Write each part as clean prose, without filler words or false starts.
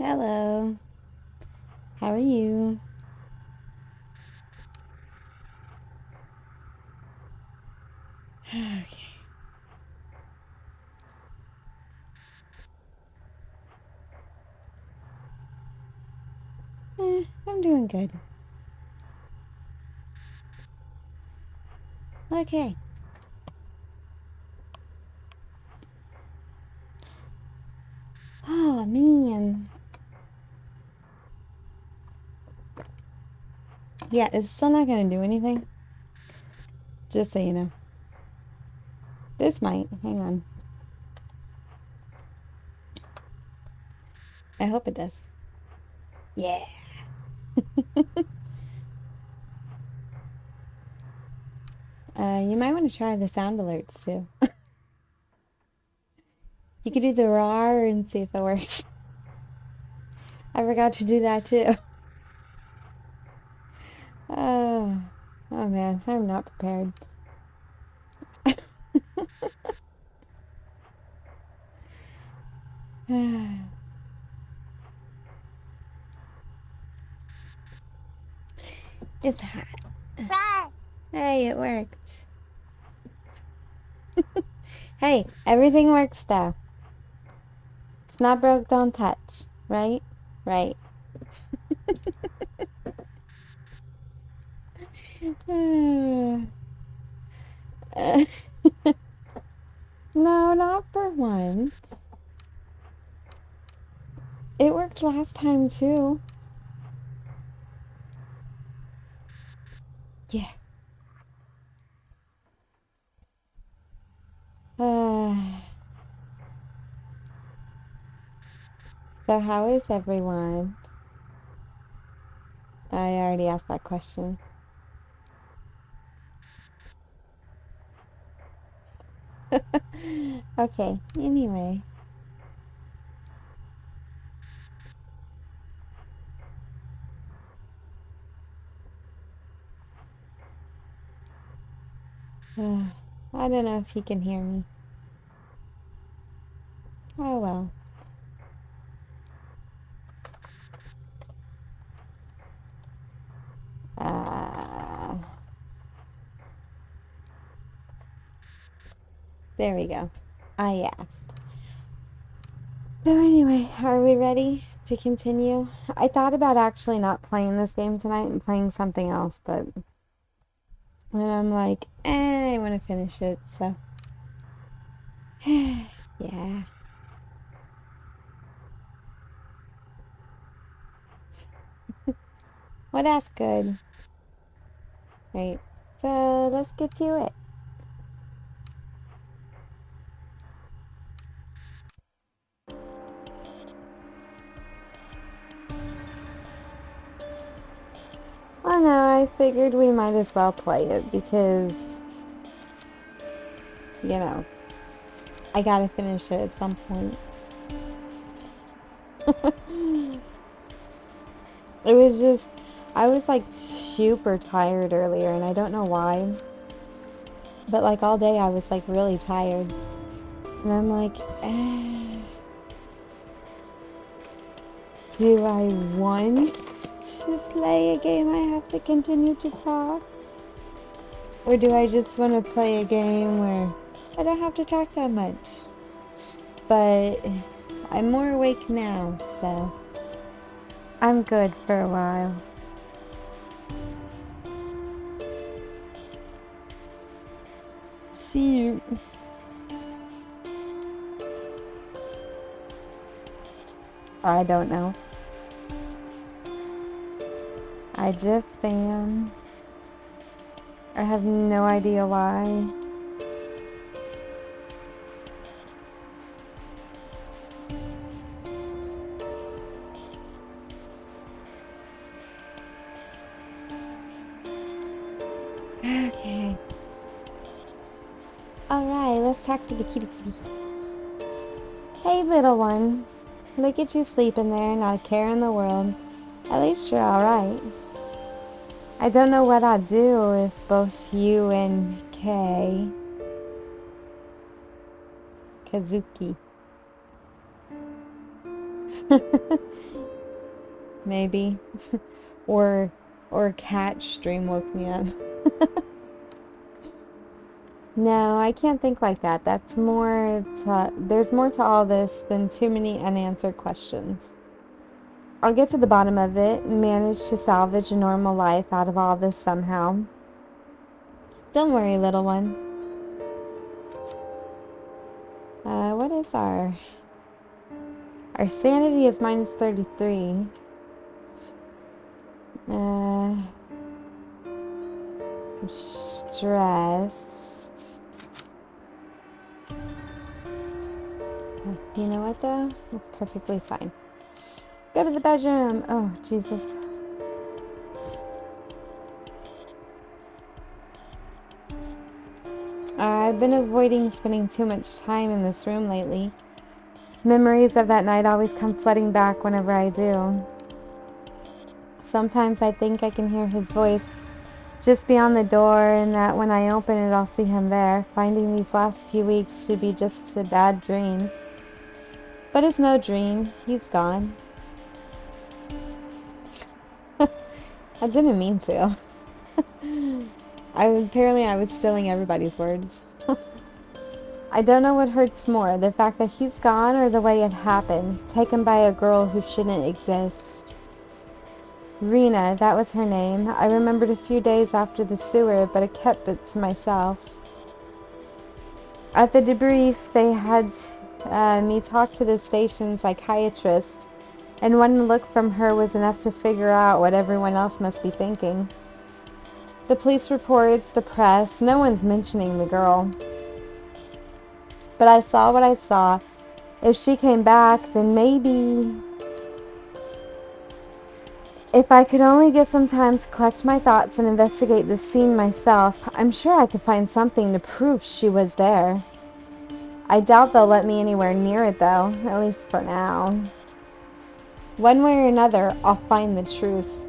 Hello. How are you? Okay. I'm doing good. Okay. Oh, man. Yeah, it's still not gonna do anything. Just so you know. This might. Hang on. I hope it does. Yeah. You might want to try the sound alerts too. You could do the roar and see if it works. I forgot to do that too. Oh, oh man, I'm not prepared. It's hot. Hey, it worked. Hey, everything works though. It's not broke, don't touch. Right? Right. No, not for once. It worked last time too. Yeah. So how is everyone? I already asked that question. Okay, anyway. I don't know if he can hear me. Oh well. There we go. I asked. So anyway, are we ready to continue? I thought about actually not playing this game tonight and playing something else, but then I'm like, I want to finish it, so yeah. Well, that's good. Right. So let's get to it. Well, no, I figured we might as well play it because, you know, I gotta finish it at some point. It was just, I was like super tired earlier and I don't know why. But like all day I was like really tired. And I'm like, do I want to play a game I have to continue to talk? Or do I just want to play a game where I don't have to talk that much? But I'm more awake now, so I'm good for a while. See you. I don't know. I just am. I have no idea why. Okay. Alright, let's talk to the kitty kitty. Hey, little one. Look at you sleeping there, not a care in the world. At least you're alright. I don't know what I'd do if both you and Kazuki maybe. or a cat stream woke me up. No, I can't think like that. There's more to all this than too many unanswered questions. I'll get to the bottom of it and manage to salvage a normal life out of all this somehow. Don't worry, little one. What is our sanity is minus 33. I'm stressed. You know what though? It's perfectly fine. Go to the bedroom. Oh, Jesus. I've been avoiding spending too much time in this room lately. Memories of that night always come flooding back whenever I do. Sometimes I think I can hear his voice just beyond the door, and that when I open it I'll see him there, finding these last few weeks to be just a bad dream. But it's no dream. He's gone. I didn't mean to. Apparently I was stealing everybody's words. I don't know what hurts more, the fact that he's gone or the way it happened, taken by a girl who shouldn't exist. Rena, that was her name. I remembered a few days after the sewer, but I kept it to myself. At the debrief, they had me talk to the station psychiatrist, and one look from her was enough to figure out what everyone else must be thinking. The police reports, the press, no one's mentioning the girl. But I saw what I saw. If she came back, then maybe... If I could only get some time to collect my thoughts and investigate this scene myself, I'm sure I could find something to prove she was there. I doubt they'll let me anywhere near it though, at least for now. One way or another, I'll find the truth.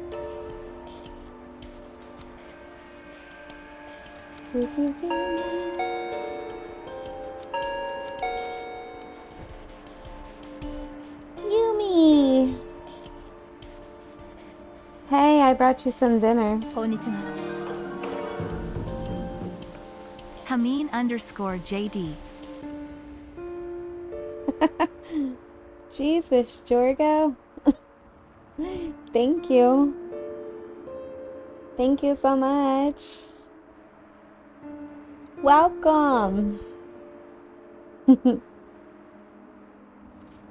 Yumi! Hey, I brought you some dinner. Hameen_JD. Jesus, Jorgo. Thank you. Thank you so much. Welcome.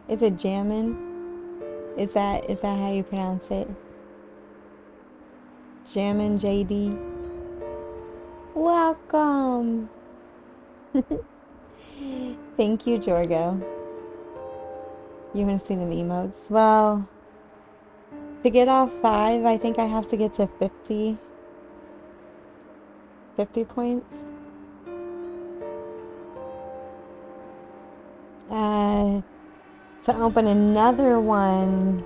Is it jammin'? Is that how you pronounce it? Jammin' JD. Welcome. Thank you, Jorgo. You want to see the emotes? Well, to get off 5, I think I have to get to 50. 50 points. To open another one,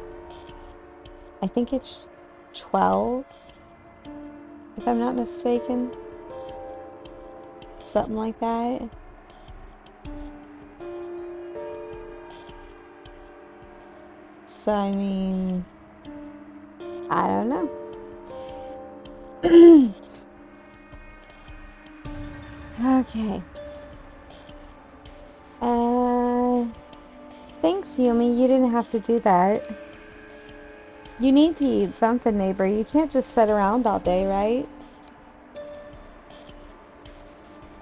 I think it's 12, if I'm not mistaken. Something like that. So, I mean, I don't know. Okay. Thanks, Yumi. You didn't have to do that. You need to eat something, neighbor. You can't just sit around all day, right?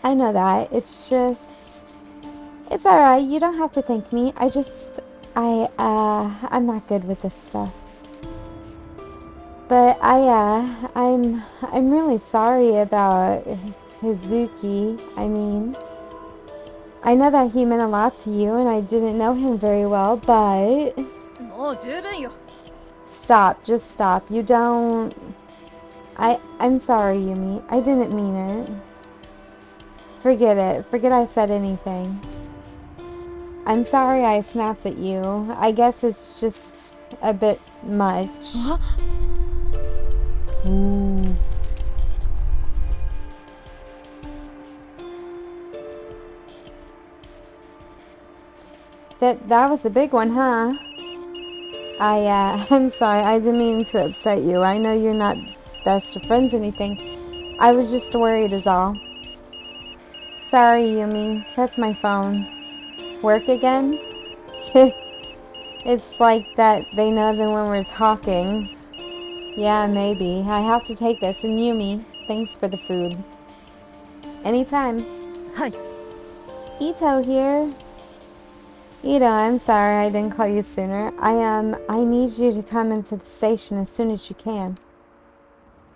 I know that. It's alright. You don't have to thank me. I'm not good with this stuff. But I'm really sorry about Hazuki. I mean, I know that he meant a lot to you, and I didn't know him very well, but... Stop. Just stop. You don't... I'm sorry, Yumi. I didn't mean it. Forget it. Forget I said anything. I'm sorry I snapped at you. I guess it's just a bit much. Huh? Ooh. That was a big one, huh? I'm sorry. I didn't mean to upset you. I know you're not best of friends or anything. I was just worried is all. Sorry, Yumi. That's my phone. Work again? It's like that they know that when we're talking. Yeah, maybe. I have to take this. And Yumi, thanks for the food. Anytime. Hi. Ito here. Ito, I'm sorry I didn't call you sooner. I need you to come into the station as soon as you can.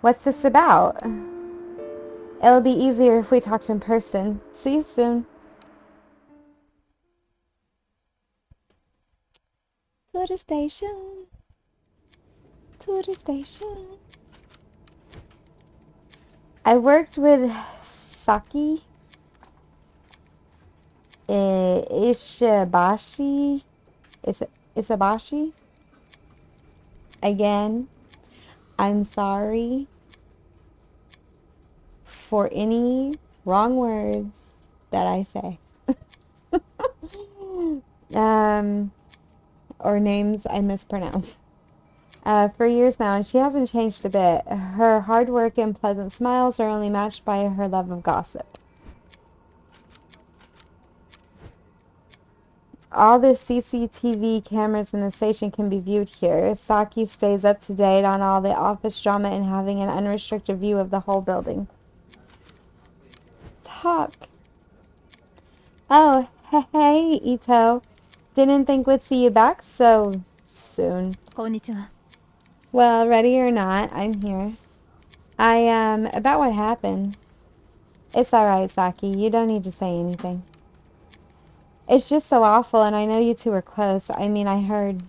What's this about? It'll be easier if we talked in person. See you soon. To the station. To the station. I worked with Saki Ishibashi. Isabashi? Again, I'm sorry for any wrong words that I say. Or names I mispronounce. For years now, and she hasn't changed a bit. Her hard work and pleasant smiles are only matched by her love of gossip. All the CCTV cameras in the station can be viewed here. Saki stays up to date on all the office drama and having an unrestricted view of the whole building. Talk. Oh, hey, Ito. Didn't think we'd see you back so soon. Konnichiwa. Well, ready or not, I'm here. About what happened. It's alright, Saki. You don't need to say anything. It's just so awful, and I know you two were close. I mean, I heard.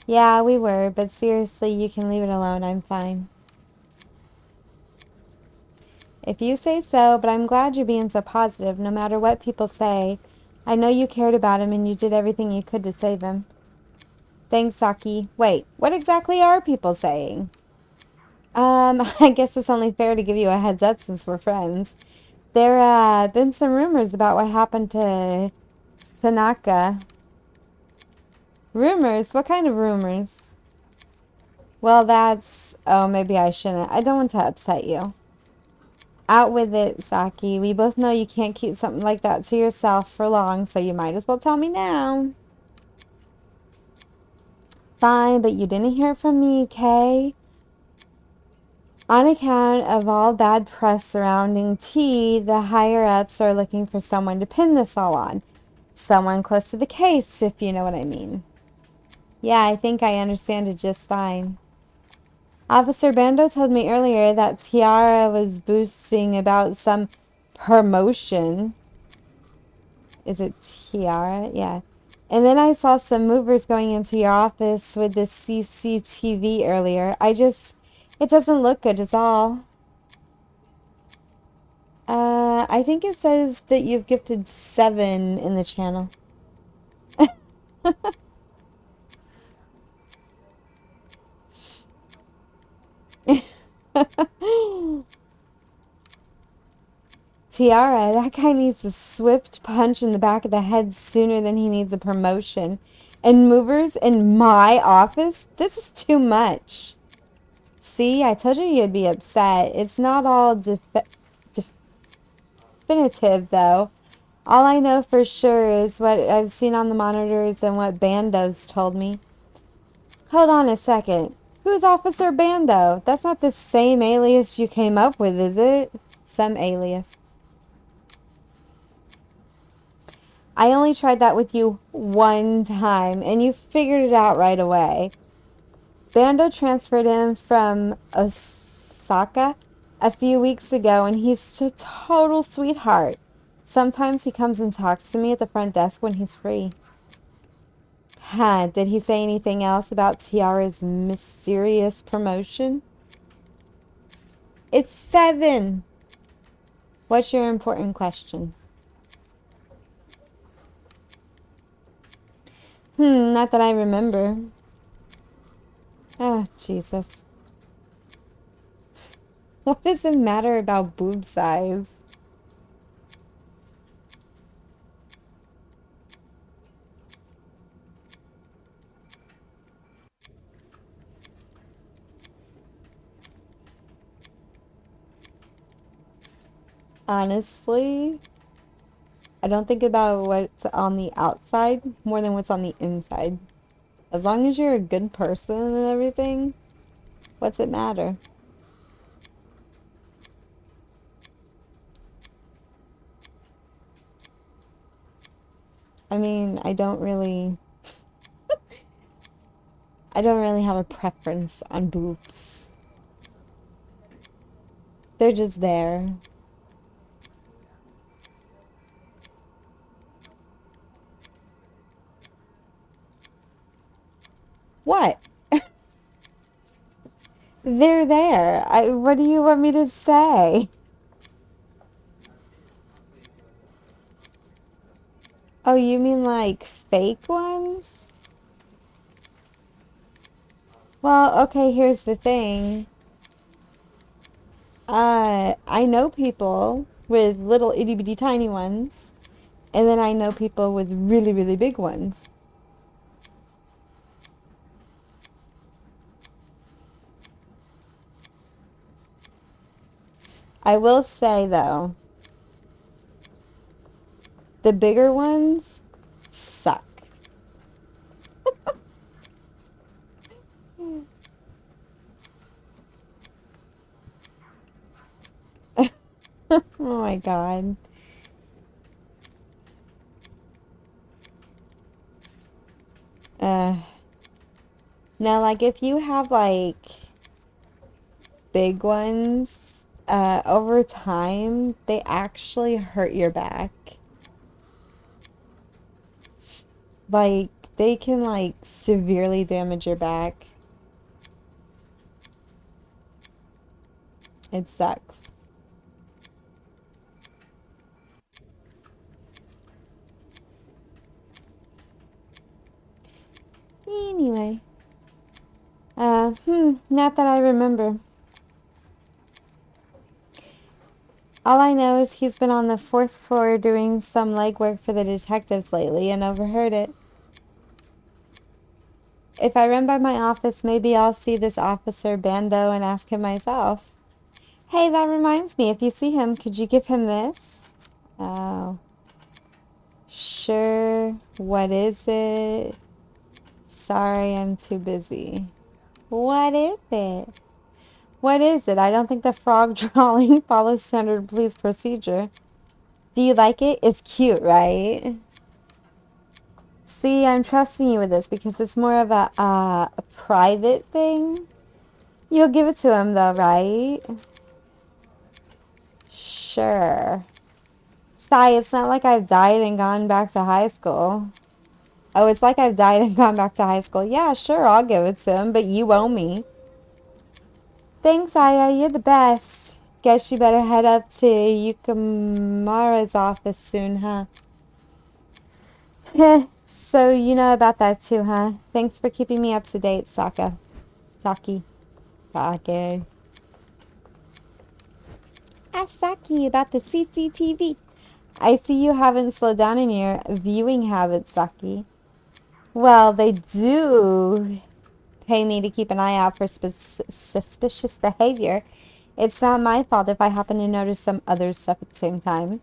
Yeah, we were, but seriously, you can leave it alone. I'm fine. If you say so, but I'm glad you're being so positive, no matter what people say. I know you cared about him, and you did everything you could to save him. Thanks, Saki. Wait, what exactly are people saying? I guess it's only fair to give you a heads up since we're friends. There been some rumors about what happened to Tanaka. Rumors? What kind of rumors? Well, that's... Oh, maybe I shouldn't. I don't want to upset you. Out with it, Saki. We both know you can't keep something like that to yourself for long, so you might as well tell me now. Fine, but you didn't hear from me, Kay? On account of all bad press surrounding T, the higher-ups are looking for someone to pin this all on. Someone close to the case, if you know what I mean. Yeah, I think I understand it just fine. Officer Bando told me earlier that Tiara was boasting about some promotion. Is it Tiara? Yeah. And then I saw some movers going into your office with the CCTV earlier. It doesn't look good is all. I think it says that you've gifted 7 in the channel. Tiara, that guy needs a swift punch in the back of the head sooner than he needs a promotion. And movers in my office? This is too much. See, I told you you'd be upset. It's not all definitive, though. All I know for sure is what I've seen on the monitors and what Bando's told me. Hold on a second. Who's Officer Bando? That's not the same alias you came up with, is it? Some alias. I only tried that with you one time, and you figured it out right away. Bando transferred him from Osaka a few weeks ago, and he's a total sweetheart. Sometimes he comes and talks to me at the front desk when he's free. Huh, did he say anything else about Tiara's mysterious promotion? It's 7. What's your important question? Not that I remember. Oh, Jesus. What does it matter about boob size? Honestly, I don't think about what's on the outside more than what's on the inside. As long as you're a good person and everything, what's it matter? I mean, I don't really have a preference on boobs. They're just there. What? They're there. What do you want me to say? Oh, you mean like fake ones? Well, okay, here's the thing. I know people with little itty bitty tiny ones, and then I know people with really, really big ones. I will say though, the bigger ones suck. Oh my God. Uh, Now, like, if you have, like, big ones, over time, they actually hurt your back. Like, they can, like, severely damage your back. It sucks. Anyway. Not that I remember. All I know is he's been on the fourth floor doing some legwork for the detectives lately and overheard it. If I run by my office, maybe I'll see this Officer Bando and ask him myself. Hey, that reminds me, if you see him, could you give him this? Oh. Sure. What is it? Sorry, I'm too busy. What is it? What is it? I don't think the frog drawing follows standard police procedure. Do you like it? It's cute, right? See, I'm trusting you with this because it's more of a private thing. You'll give it to him though, right? Sure. Sai, it's not like I've died and gone back to high school. Oh, it's like I've died and gone back to high school. Yeah, sure, I'll give it to him, but you owe me. Thanks, Aya. You're the best. Guess you better head up to Yukimura's office soon, huh? Heh. So you know about that too, huh? Thanks for keeping me up to date, Saka. Saki. Sake. Ask Saki about the CCTV. I see you haven't slowed down in your viewing habits, Saki. Well, they do pay me to keep an eye out for suspicious behavior. It's not my fault if I happen to notice some other stuff at the same time.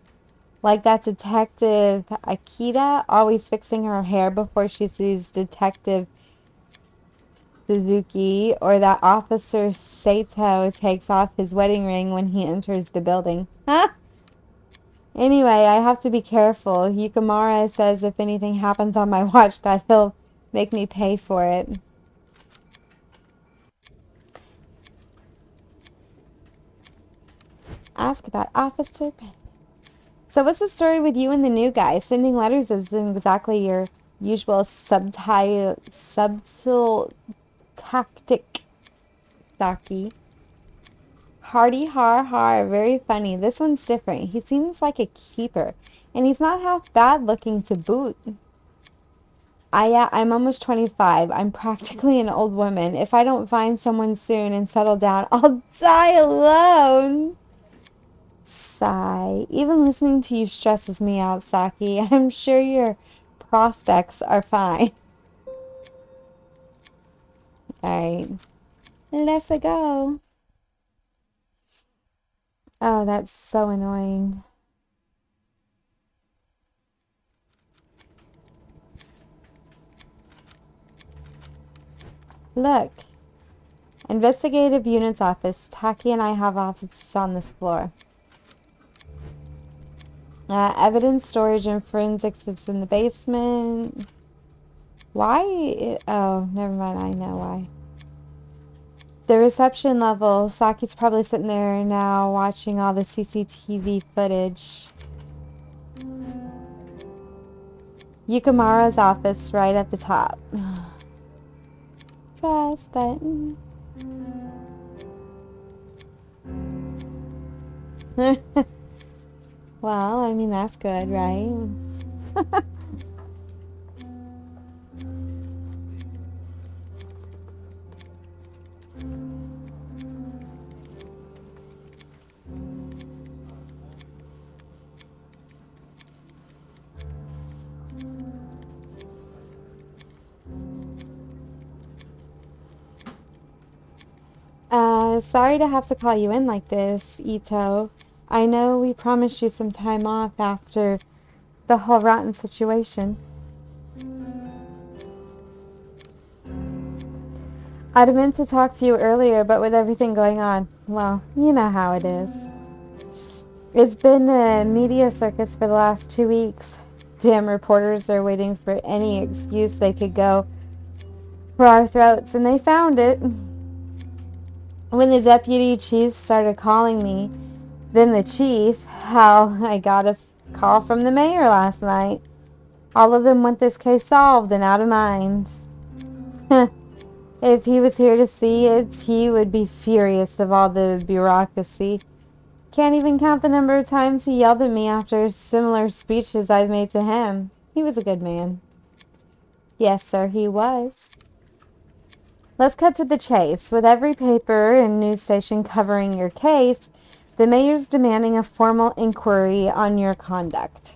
Like that Detective Akita always fixing her hair before she sees Detective Suzuki, or that Officer Sato takes off his wedding ring when he enters the building. Huh? Anyway, I have to be careful. Yukimura says if anything happens on my watch that he'll make me pay for it. Ask about Officer Ben. So what's the story with you and the new guy? Sending letters isn't exactly your usual subtle tactic, Saki. Hardy har har, very funny. This one's different. He seems like a keeper, and he's not half bad looking to boot. I'm almost 25. I'm practically an old woman. If I don't find someone soon and settle down, I'll die alone. Sigh. Even listening to you stresses me out, Saki. I'm sure your prospects are fine. Alright. Let's go. Oh, that's so annoying. Look. Investigative Unit's office. Taki and I have offices on this floor. Evidence storage and forensics is in the basement. Why? Oh, never mind. I know why. The reception level. Saki's probably sitting there now watching all the CCTV footage. Yukamura's office right at the top. Press button. Well, I mean, that's good, right? Sorry to have to call you in like this, Ito. I know we promised you some time off after the whole rotten situation. I'd meant to talk to you earlier, but with everything going on, well, you know how it is. It's been a media circus for the last 2 weeks. Damn reporters are waiting for any excuse they could go for our throats, and they found it. When the deputy chief started calling me, then the chief, hell, I got a call from the mayor last night. All of them want this case solved and out of mind. If he was here to see it, he would be furious of all the bureaucracy. Can't even count the number of times he yelled at me after similar speeches I've made to him. He was a good man. Yes, sir, he was. Let's cut to the chase. With every paper and news station covering your case, the mayor's demanding a formal inquiry on your conduct.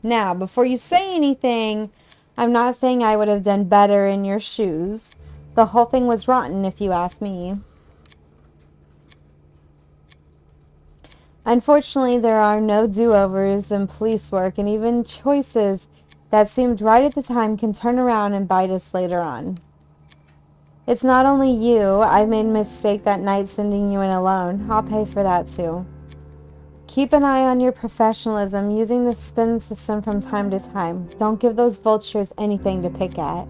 Now, before you say anything, I'm not saying I would have done better in your shoes. The whole thing was rotten, if you ask me. Unfortunately, there are no do-overs in police work, and even choices that seemed right at the time can turn around and bite us later on. It's not only you. I made a mistake that night sending you in alone. I'll pay for that too. Keep an eye on your professionalism, using the spin system from time to time. Don't give those vultures anything to pick at.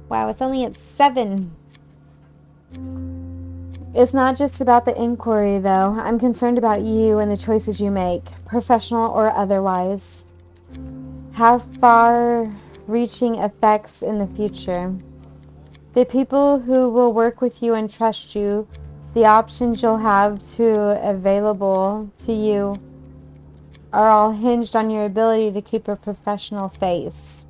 Wow, it's only at 7. It's not just about the inquiry, though. I'm concerned about you and the choices you make, professional or otherwise. Have far-reaching effects in the future. The people who will work with you and trust you, the options you'll have available to you are all hinged on your ability to keep a professional face.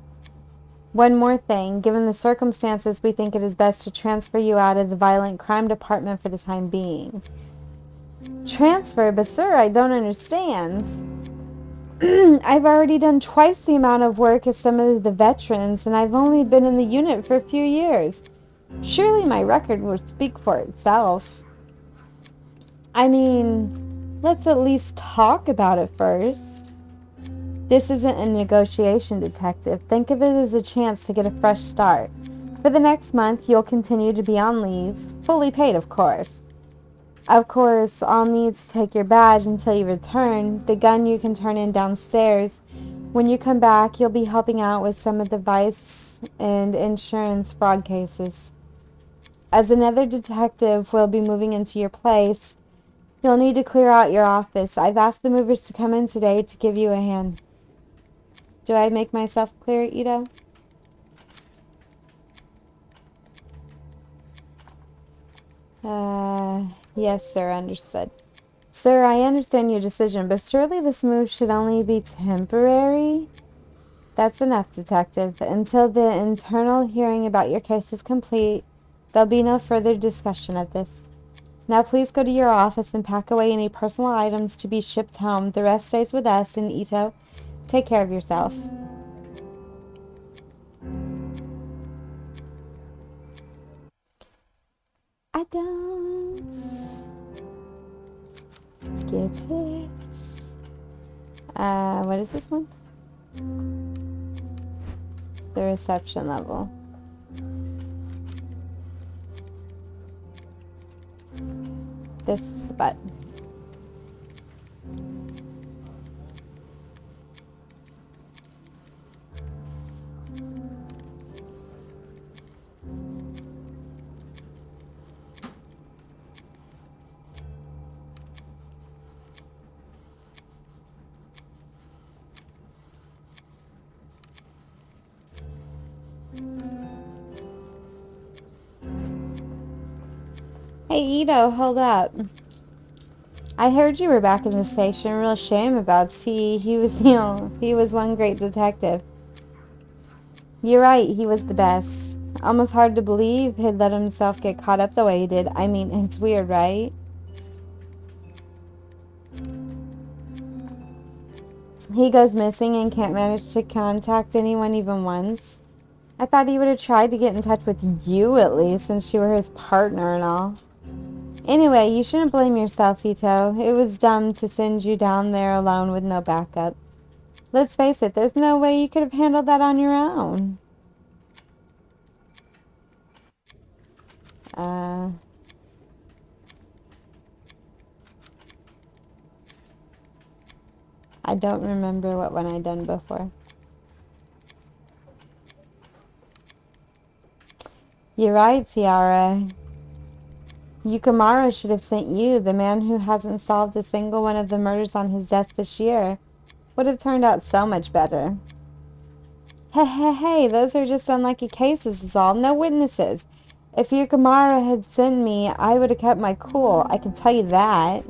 One more thing, given the circumstances, we think it is best to transfer you out of the violent crime department for the time being. Transfer? But sir, I don't understand. I've already done twice the amount of work as some of the veterans, and I've only been in the unit for a few years. Surely my record would speak for itself. I mean, let's at least talk about it first. This isn't a negotiation, detective. Think of it as a chance to get a fresh start. For the next month, you'll continue to be on leave, fully paid, of course. Of course, I'll need to take your badge until you return. The gun you can turn in downstairs. When you come back, you'll be helping out with some of the vice and insurance fraud cases. As another detective will be moving into your place, you'll need to clear out your office. I've asked the movers to come in today to give you a hand. Do I make myself clear, Ito? Yes, sir, understood. Sir, I understand your decision, but surely this move should only be temporary? That's enough, detective. Until the internal hearing about your case is complete, there'll be no further discussion of this. Now please go to your office and pack away any personal items to be shipped home. The rest stays with us, and Ito, take care of yourself. I don't Get it. What is this one? The reception level. This is the button. Hey, Ito, hold up. I heard you were back in the station. Real shame about C. He was one great detective. You're right, he was the best. Almost hard to believe he'd let himself get caught up the way he did. I mean, it's weird, right? He goes missing and can't manage to contact anyone even once. I thought he would have tried to get in touch with you at least, since you were his partner and all. Anyway, you shouldn't blame yourself, Ito. It was dumb to send you down there alone with no backup. Let's face it, there's no way you could have handled that on your own. I don't remember what one I'd done before. You're right, Tiara. Yukamura should have sent you, the man who hasn't solved a single one of the murders on his desk this year. Would have turned out so much better. Hey, those are just unlucky cases is all. No witnesses. If Yukamura had sent me, I would have kept my cool. I can tell you that.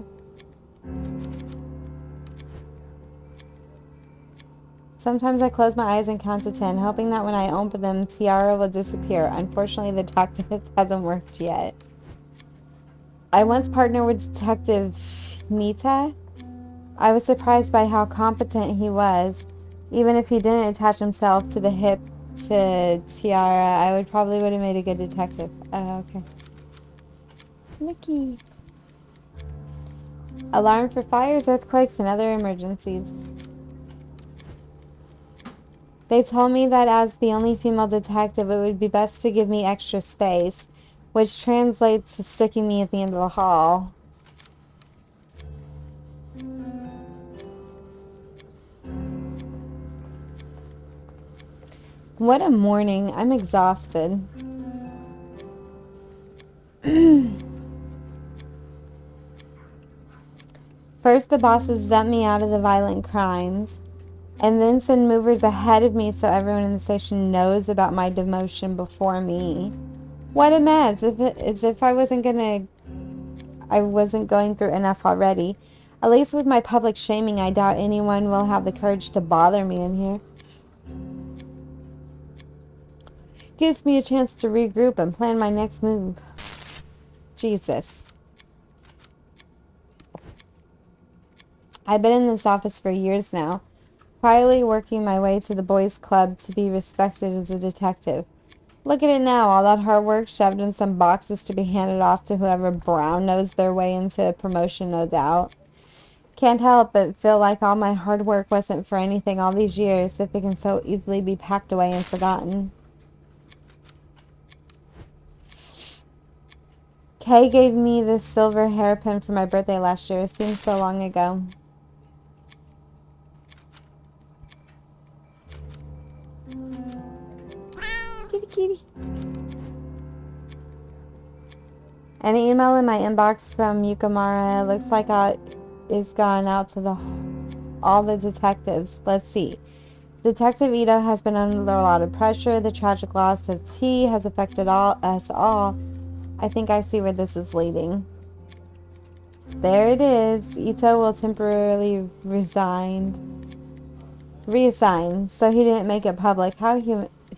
Sometimes I close my eyes and count to 10, hoping that when I open them, Tiara will disappear. Unfortunately, the doctor hasn't worked yet. I once partnered with Detective Nita. I was surprised by how competent he was. Even if he didn't attach himself to the hip to Tiara, I would have made a good detective. Oh, okay. Lucky. Alarm for fires, earthquakes, and other emergencies. They told me that as the only female detective, it would be best to give me extra space, which translates to sticking me at the end of the hall. What a morning. I'm exhausted. First, the bosses dump me out of the violent crimes, and then send movers ahead of me so everyone in the station knows about my demotion before me. What a mess. As if I wasn't going through enough already. At least with my public shaming, I doubt anyone will have the courage to bother me in here. Gives me a chance to regroup and plan my next move. Jesus. I've been in this office for years now, quietly working my way to the boys' club to be respected as a detective. Look at it now, all that hard work shoved in some boxes to be handed off to whoever brown-nosed their way into a promotion, no doubt. Can't help but feel like all my hard work wasn't for anything all these years if it can so easily be packed away and forgotten. Kay gave me this silver hairpin for my birthday last year. It seems so long ago. Kitty, kitty. An email in my inbox from Yukamura. Looks like it's gone out to all the detectives. Let's see. Detective Ito has been under a lot of pressure. The tragic loss of T has affected us all. I think I see where this is leading. There it is. Ito will temporarily reassign. So he didn't make it public.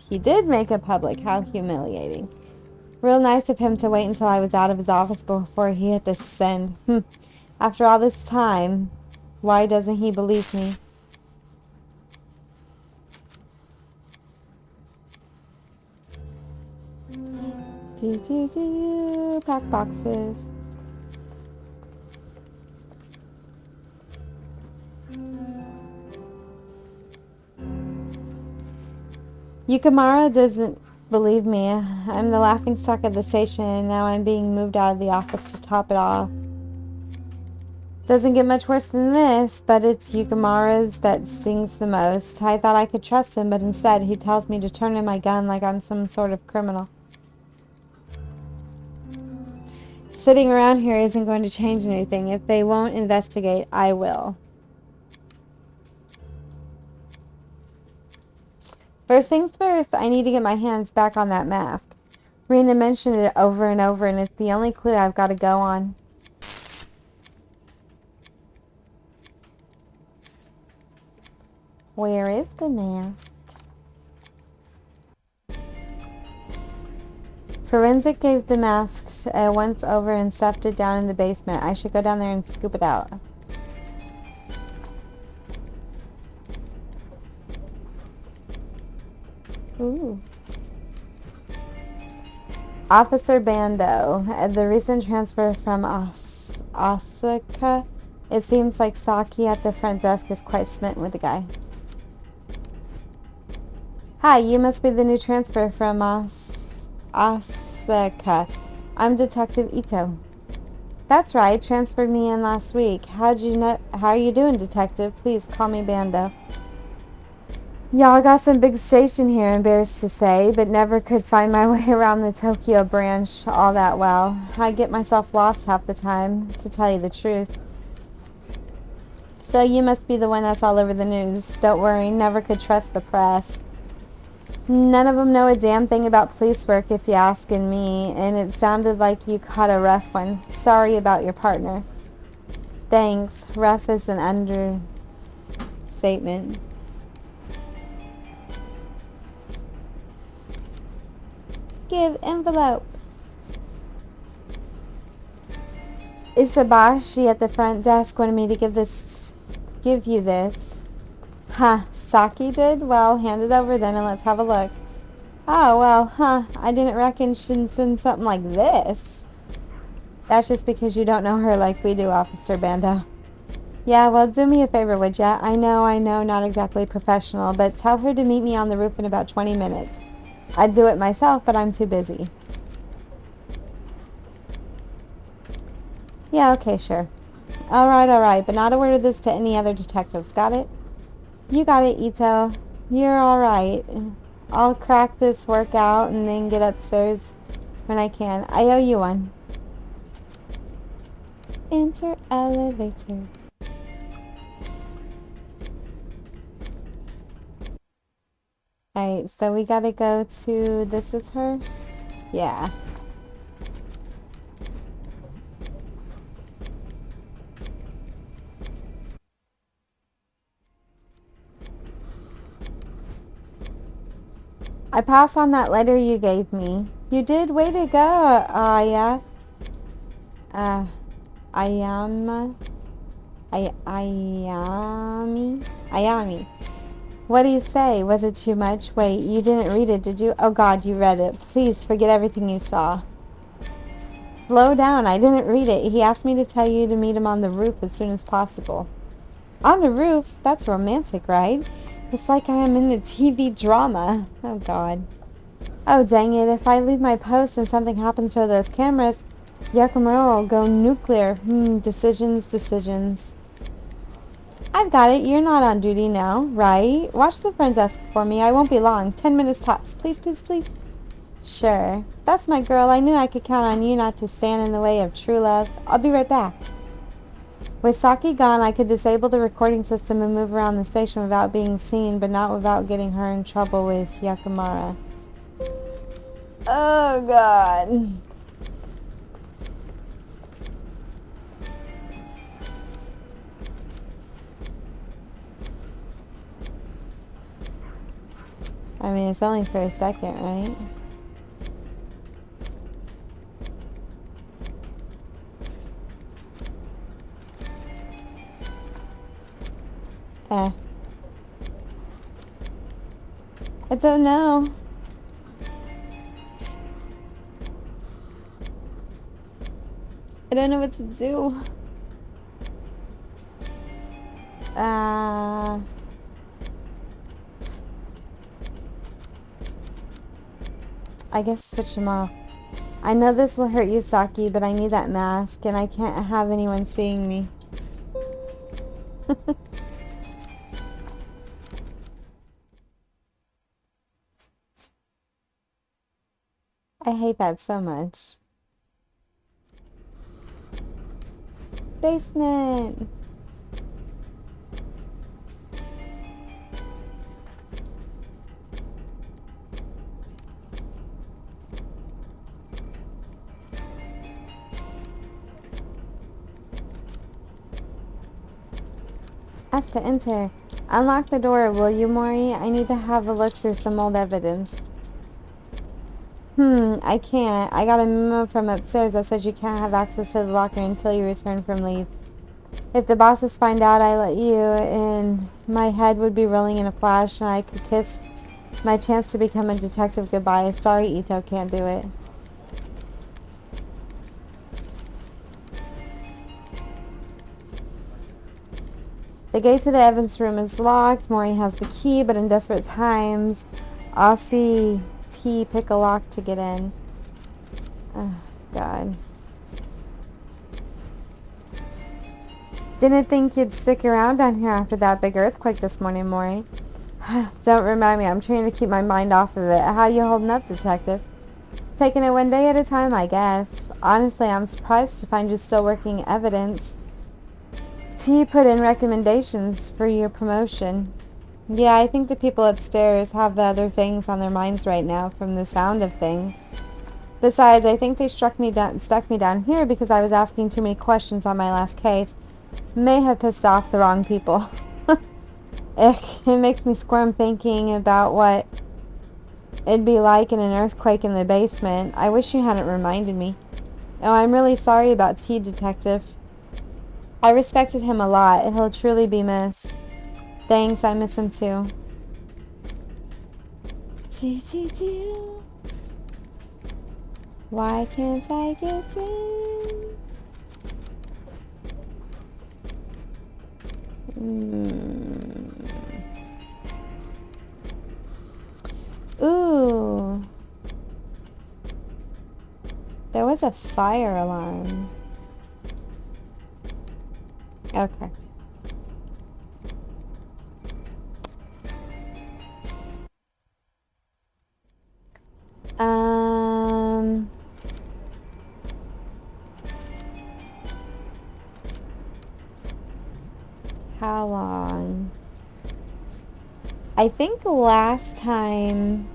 He did make it public. How humiliating. Real nice of him to wait until I was out of his office before he hit the send. After all this time, why doesn't he believe me? Pack boxes. Yukamaro doesn't believe me. I'm the laughingstock of the station, and now I'm being moved out of the office to top it off. Doesn't get much worse than this, but it's Yukamara's that stings the most. I thought I could trust him, but instead he tells me to turn in my gun like I'm some sort of criminal. Sitting around here isn't going to change anything. If they won't investigate, I will. First things first, I need to get my hands back on that mask. Rena mentioned it over and over, and it's the only clue I've got to go on. Where is the mask? Forensic gave the mask a once over and stuffed it down in the basement. I should go down there and scoop it out. Ooh. Officer Bando. The recent transfer from Osaka. It seems like Saki at the front desk is quite smitten with the guy. Hi, you must be the new transfer from Osaka. I'm Detective Ito. That's right, transferred me in last week. How are you doing, Detective? Please call me Bando. Y'all got some big station here, embarrassed to say, but never could find my way around the Tokyo branch all that well. I get myself lost half the time, to tell you the truth. So you must be the one that's all over the news. Don't worry, never could trust the press. None of them know a damn thing about police work if you're asking me, and it sounded like you caught a rough one. Sorry about your partner. Thanks. Rough is an understatement. Give envelope. Isabashi at the front desk wanted me to give you this. Huh, Saki did? Well, hand it over then and let's have a look. Oh, well, I didn't reckon she'd send something like this. That's just because you don't know her like we do, Officer Bando. Yeah, well, do me a favor, would ya? I know, not exactly professional, but tell her to meet me on the roof in about 20 minutes. I'd do it myself, but I'm too busy. Yeah, okay, sure. All right, but not a word of this to any other detectives, got it? You got it, Ito. You're all right. I'll crack this work out and then get upstairs when I can. I owe you one. Enter elevator. Alright, so we gotta go to... This is hers? Yeah. I passed on that letter you gave me. You did? Way to go, Aya. Ayami. What do you say? Was it too much? Wait, you didn't read it, did you? Oh God, you read it. Please forget everything you saw. Slow down, I didn't read it. He asked me to tell you to meet him on the roof as soon as possible. On the roof? That's romantic, right? It's like I am in a TV drama. Oh, God. Oh, dang it. If I leave my post and something happens to those cameras, Yakumura will go nuclear. Decisions. I've got it. You're not on duty now, right? Watch the front desk for me. I won't be long. 10 minutes tops. Please. Sure. That's my girl. I knew I could count on you not to stand in the way of true love. I'll be right back. With Saki gone, I could disable the recording system and move around the station without being seen, but not without getting her in trouble with Yakumura. Oh, God. I mean, it's only for a second, right? I don't know. I don't know what to do. I guess switch them off. I know this will hurt you, Saki, but I need that mask, and I can't have anyone seeing me. I hate that so much. Basement! Ask to enter. Unlock the door, will you, Mori? I need to have a look through some old evidence. I can't. I got a memo from upstairs that says you can't have access to the locker until you return from leave. If the bosses find out I let you in, my head would be rolling in a flash and I could kiss my chance to become a detective goodbye. Sorry, Ito, can't do it. The gate to the Evans room is locked. Mori has the key, but in desperate times, Aussie T pick a lock to get in. Oh, God. Didn't think you'd stick around down here after that big earthquake this morning, Mori. Don't remind me. I'm trying to keep my mind off of it. How you holding up, detective? Taking it one day at a time, I guess. Honestly, I'm surprised to find you still working evidence. T put in recommendations for your promotion. Yeah, I think the people upstairs have other things on their minds right now from the sound of things. Besides, I think they stuck me down here because I was asking too many questions on my last case. May have pissed off the wrong people. It makes me squirm thinking about what it'd be like in an earthquake in the basement. I wish you hadn't reminded me. Oh, I'm really sorry about T, detective. I respected him a lot. He'll truly be missed. Thanks, I miss him too. T. Why can't I get in? Ooh. There was a fire alarm. Okay. How long? I think last time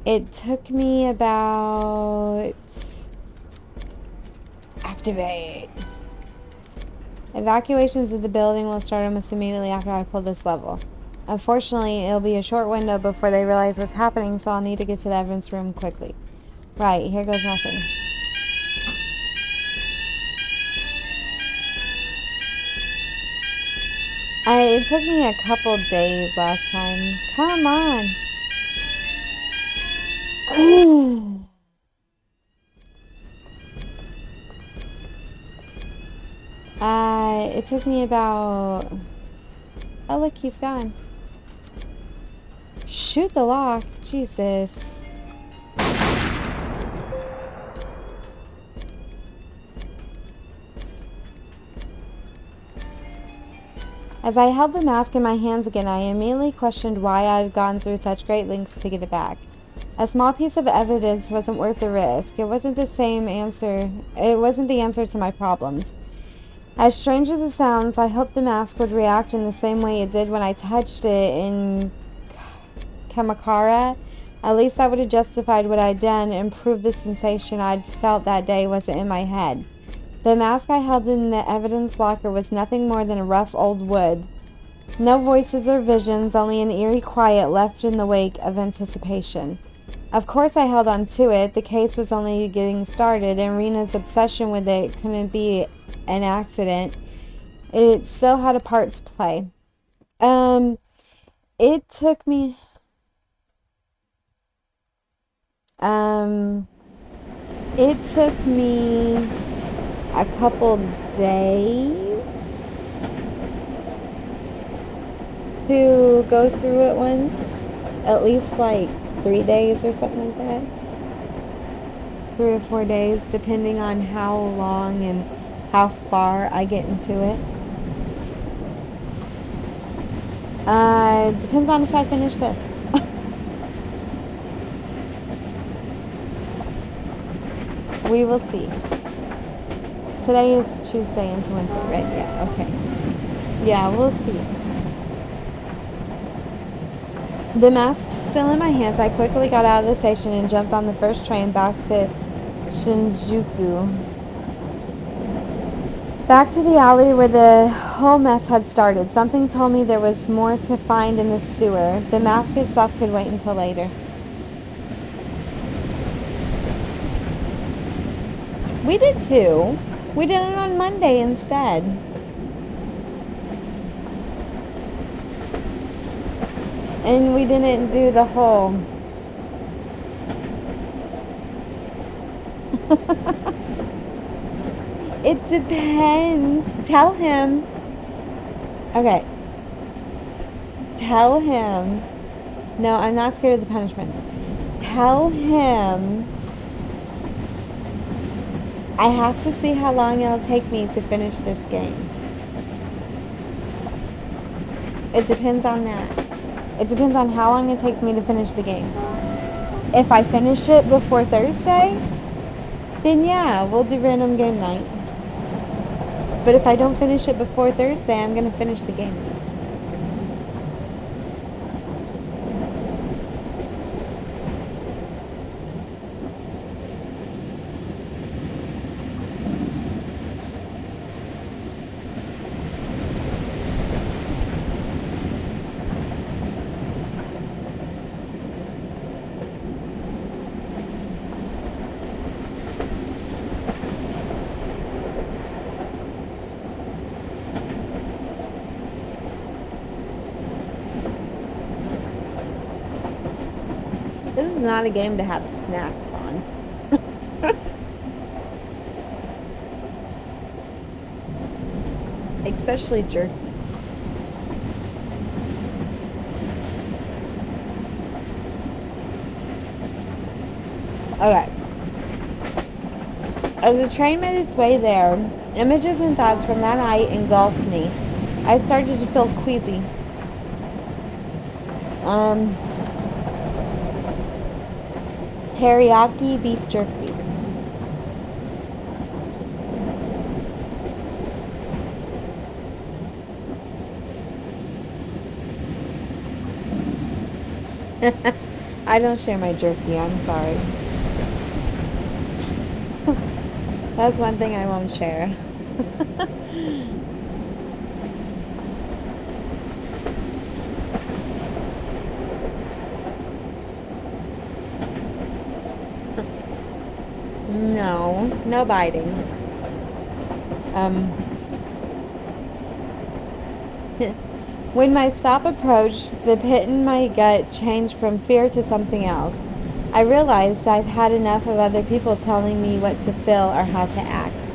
it took me about... Activate. Evacuations of the building will start almost immediately after I pull this level. Unfortunately, it'll be a short window before they realize what's happening, so I'll need to get to the Evans room quickly. Right, here goes nothing. It took me a couple days last time. Come on. It took me about... Oh, look, he's gone. Shoot the lock. Jesus. As I held the mask in my hands again, I immediately questioned why I had gone through such great lengths to get it back. A small piece of evidence wasn't worth the risk. It wasn't the answer to my problems. As strange as it sounds, I hoped the mask would react in the same way it did when I touched it in Kamakara. At least that would have justified what I'd done and proved the sensation I'd felt that day wasn't in my head. The mask I held in the evidence locker was nothing more than a rough old wood. No voices or visions, only an eerie quiet left in the wake of anticipation. Of course I held on to it. The case was only getting started, and Rena's obsession with it couldn't be an accident. It still had a part to play. It took me... It took me a couple days to go through it once, at least like 3 days or something like that. 3 or 4 days, depending on how long and how far I get into it. Depends on if I finish this. We will see. Today is Tuesday into Wednesday, right? Yeah, okay. Yeah, we'll see. The mask's still in my hands. I quickly got out of the station and jumped on the first train back to Shinjuku. Back to the alley where the whole mess had started. Something told me there was more to find in the sewer. The mask itself could wait until later. We did too. We did it on Monday instead. And we didn't do the whole... It depends. Tell him. Okay. Tell him. No, I'm not scared of the punishments. Tell him I have to see how long it'll take me to finish this game. It depends on that. It depends on how long it takes me to finish the game. If I finish it before Thursday, then yeah, we'll do random game night. But if I don't finish it before Thursday, I'm going to finish the game. This is not a game to have snacks on. Especially jerky. Okay. As the train made its way there, images and thoughts from that night engulfed me. I started to feel queasy. Teriyaki beef jerky. I don't share my jerky, I'm sorry. That's one thing I won't share. No, no biting. When my stop approached, the pit in my gut changed from fear to something else. I realized I've had enough of other people telling me what to feel or how to act.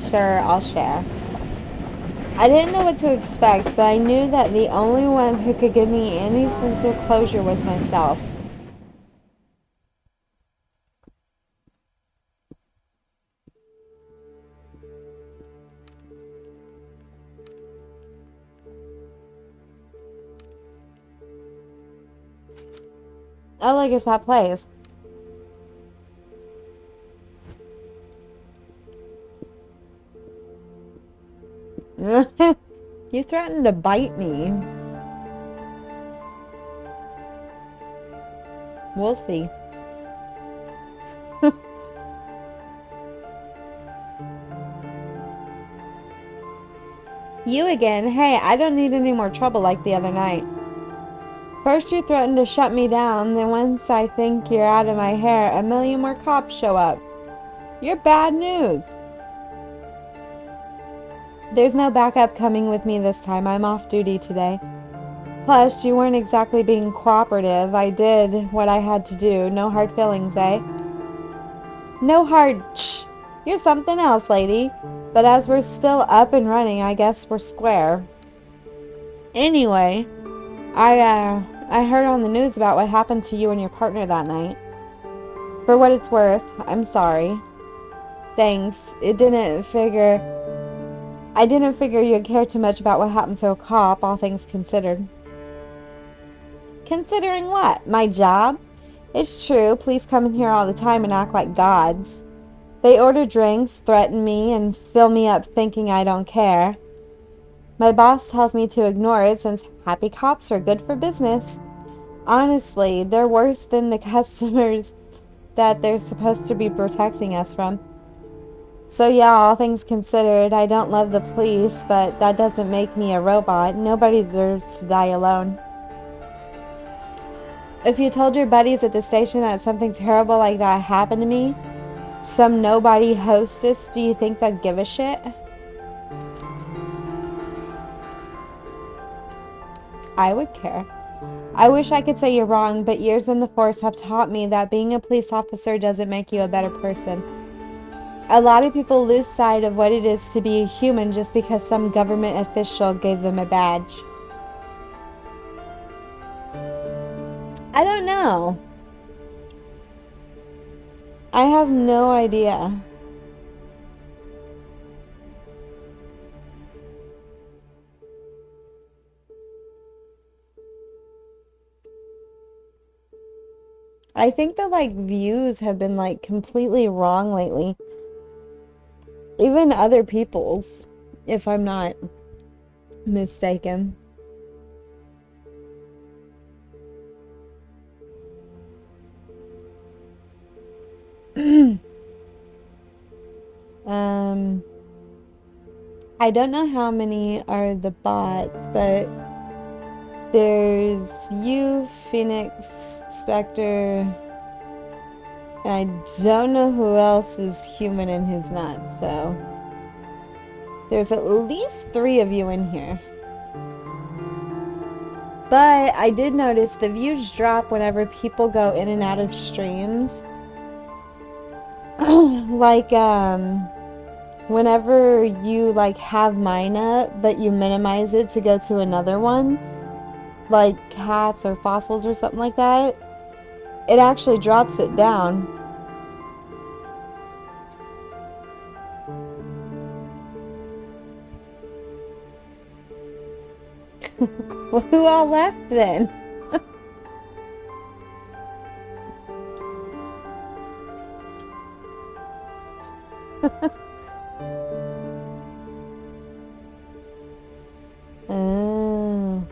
Sure, I'll share. I didn't know what to expect, but I knew that the only one who could give me any sense of closure was myself. Oh, I guess that plays. You threatened to bite me. We'll see. You again? Hey, I don't need any more trouble like the other night. First you threaten to shut me down, then once I think you're out of my hair, a million more cops show up. You're bad news. There's no backup coming with me this time. I'm off duty today. Plus, you weren't exactly being cooperative. I did what I had to do. No hard feelings, eh? No hard shh. You're something else, lady. But as we're still up and running, I guess we're square. Anyway, I heard on the news about what happened to you and your partner that night. For what it's worth, I'm sorry. Thanks. I didn't figure you'd care too much about what happened to a cop, all things considered. Considering what? My job? It's true, police come in here all the time and act like gods. They order drinks, threaten me, and fill me up thinking I don't care. My boss tells me to ignore it since happy cops are good for business. Honestly, they're worse than the customers that they're supposed to be protecting us from. So yeah, all things considered, I don't love the police, but that doesn't make me a robot. Nobody deserves to die alone. If you told your buddies at the station that something terrible like that happened to me, some nobody hostess, do you think they'd give a shit? I would care. I wish I could say you're wrong, but years in the force have taught me that being a police officer doesn't make you a better person. A lot of people lose sight of what it is to be a human just because some government official gave them a badge. I don't know. I have no idea. I think that views have been completely wrong lately. Even other people's, if I'm not mistaken. I don't know how many are the bots, but there's you, Phoenix, Spectre, and I don't know who else is human and who's not, so there's at least 3 of you in here. But I did notice the views drop whenever people go in and out of streams. Whenever you have mine up, but you minimize it to go to another one, like cats or fossils or something like that, it actually drops it down. Well, who all left then? Oh.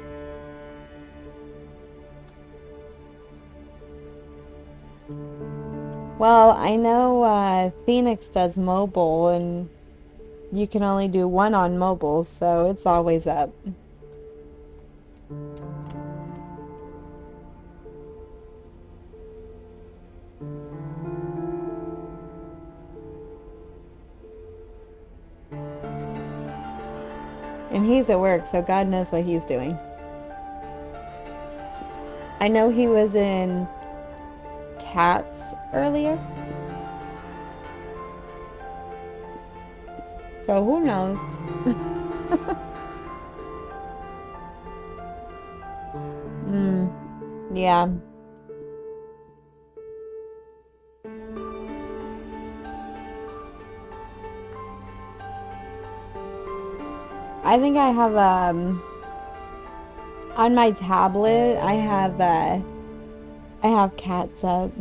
Well, I know Phoenix does mobile, and you can only do 1 on mobile, so it's always up. And he's at work, so God knows what he's doing. I know he was in Cats earlier. So who knows? Yeah. I think I have on my tablet I have Cats up.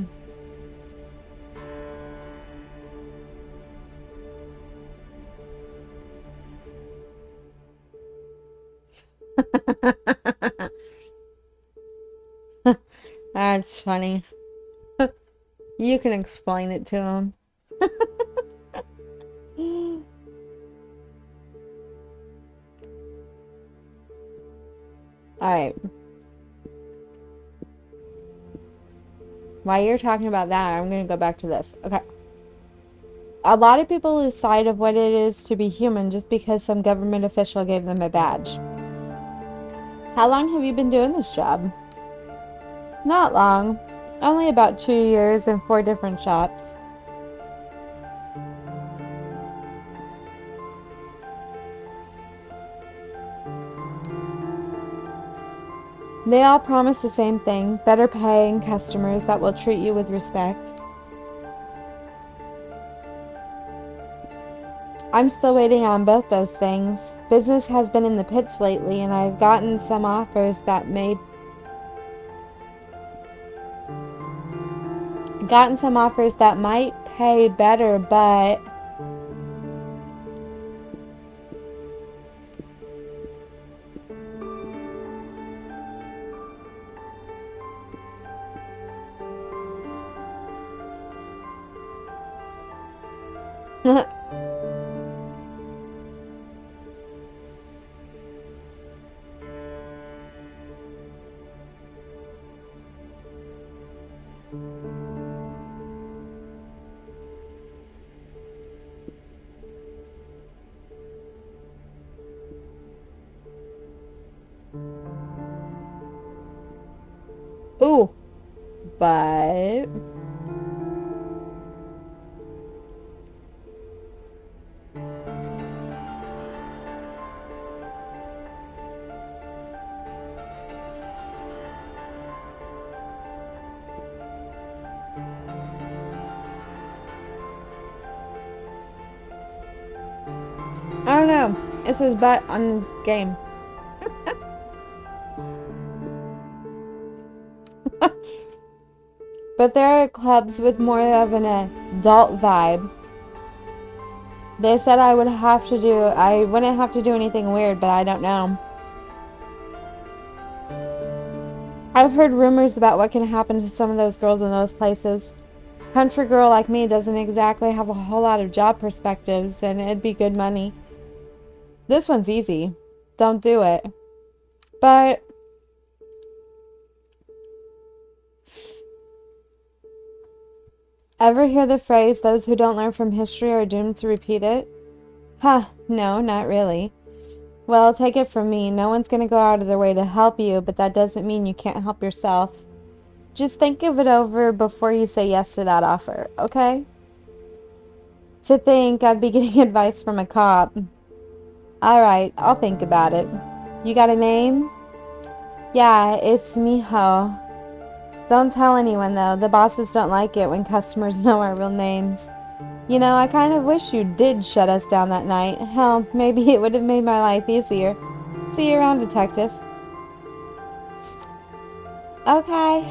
That's funny. You can explain it to him. Alright. While you're talking about that, I'm going to go back to this. Okay. A lot of people lose sight of what it is to be human just because some government official gave them a badge. How long have you been doing this job? Not long. Only about 2 years in 4 different shops. They all promise the same thing, better pay and customers that will treat you with respect. I'm still waiting on both those things. Business has been in the pits lately, and I've gotten some offers that might pay better, but ooh, but I don't know. It says bet on game. But there are clubs with more of an adult vibe. They said I wouldn't have to do anything weird, but I don't know. I've heard rumors about what can happen to some of those girls in those places. Country girl like me doesn't exactly have a whole lot of job perspectives, and it'd be good money. This one's easy. Don't do it. But ever hear the phrase, those who don't learn from history are doomed to repeat it? Huh, no, not really. Well, take it from me, no one's going to go out of their way to help you, but that doesn't mean you can't help yourself. Just think of it over before you say yes to that offer, okay? To think I'd be getting advice from a cop. Alright, I'll think about it. You got a name? Yeah, it's Miho. Don't tell anyone though, the bosses don't like it when customers know our real names. You know, I kind of wish you did shut us down that night. Hell, maybe it would have made my life easier. See you around, detective. Okay.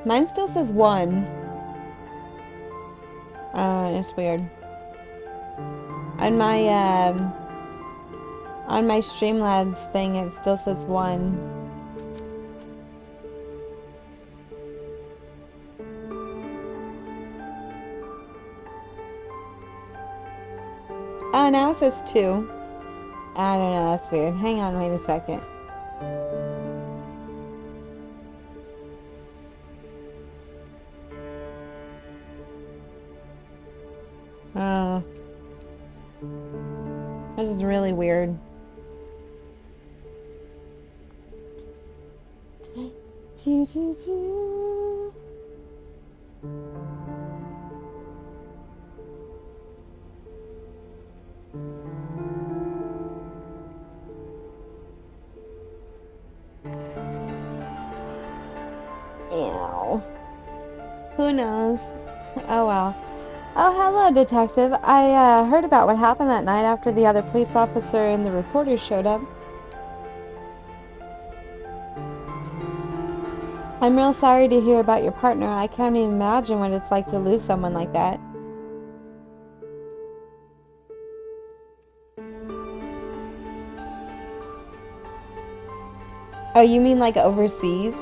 Mine still says 1. It's weird. On my Streamlabs thing, it still says 1. Oh, now it says 2. I don't know, that's weird. Hang on, wait a second. Oh. This is really weird. Do, do, do. Ew. Who knows? Oh well. Oh, hello, detective. I heard about what happened that night after the other police officer and the reporter showed up. I'm real sorry to hear about your partner. I can't even imagine what it's like to lose someone like that. Oh, you mean like overseas?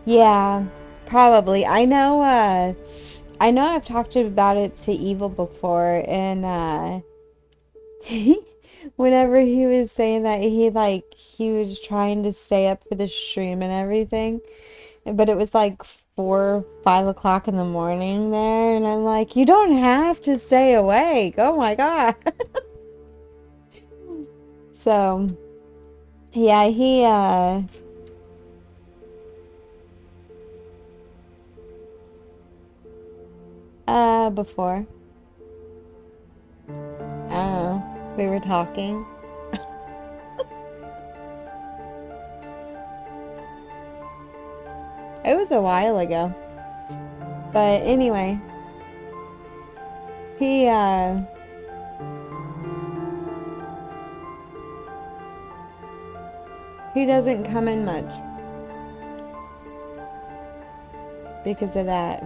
Yeah, probably. I know I've talked about it to Evil before, and whenever he was saying that he was trying to stay up for the stream and everything, but it was like 4, 5 o'clock in the morning there, and I'm like, you don't have to stay awake. Oh my God. So, Yeah, he, before. I don't know. We were talking. It was a while ago. But anyway, he, he doesn't come in much because of that.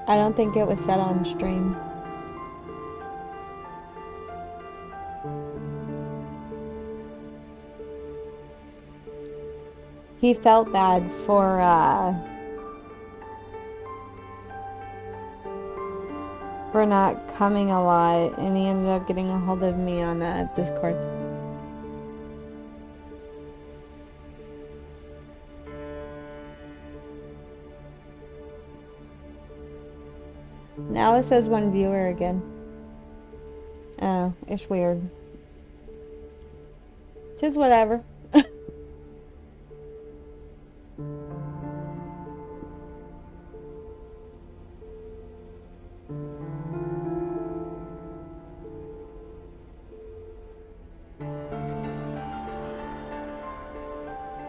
I don't think it was said on stream. He felt bad for not coming a lot, and he ended up getting a hold of me on Discord. Now it says 1 viewer again. Oh, it's weird. Tis whatever.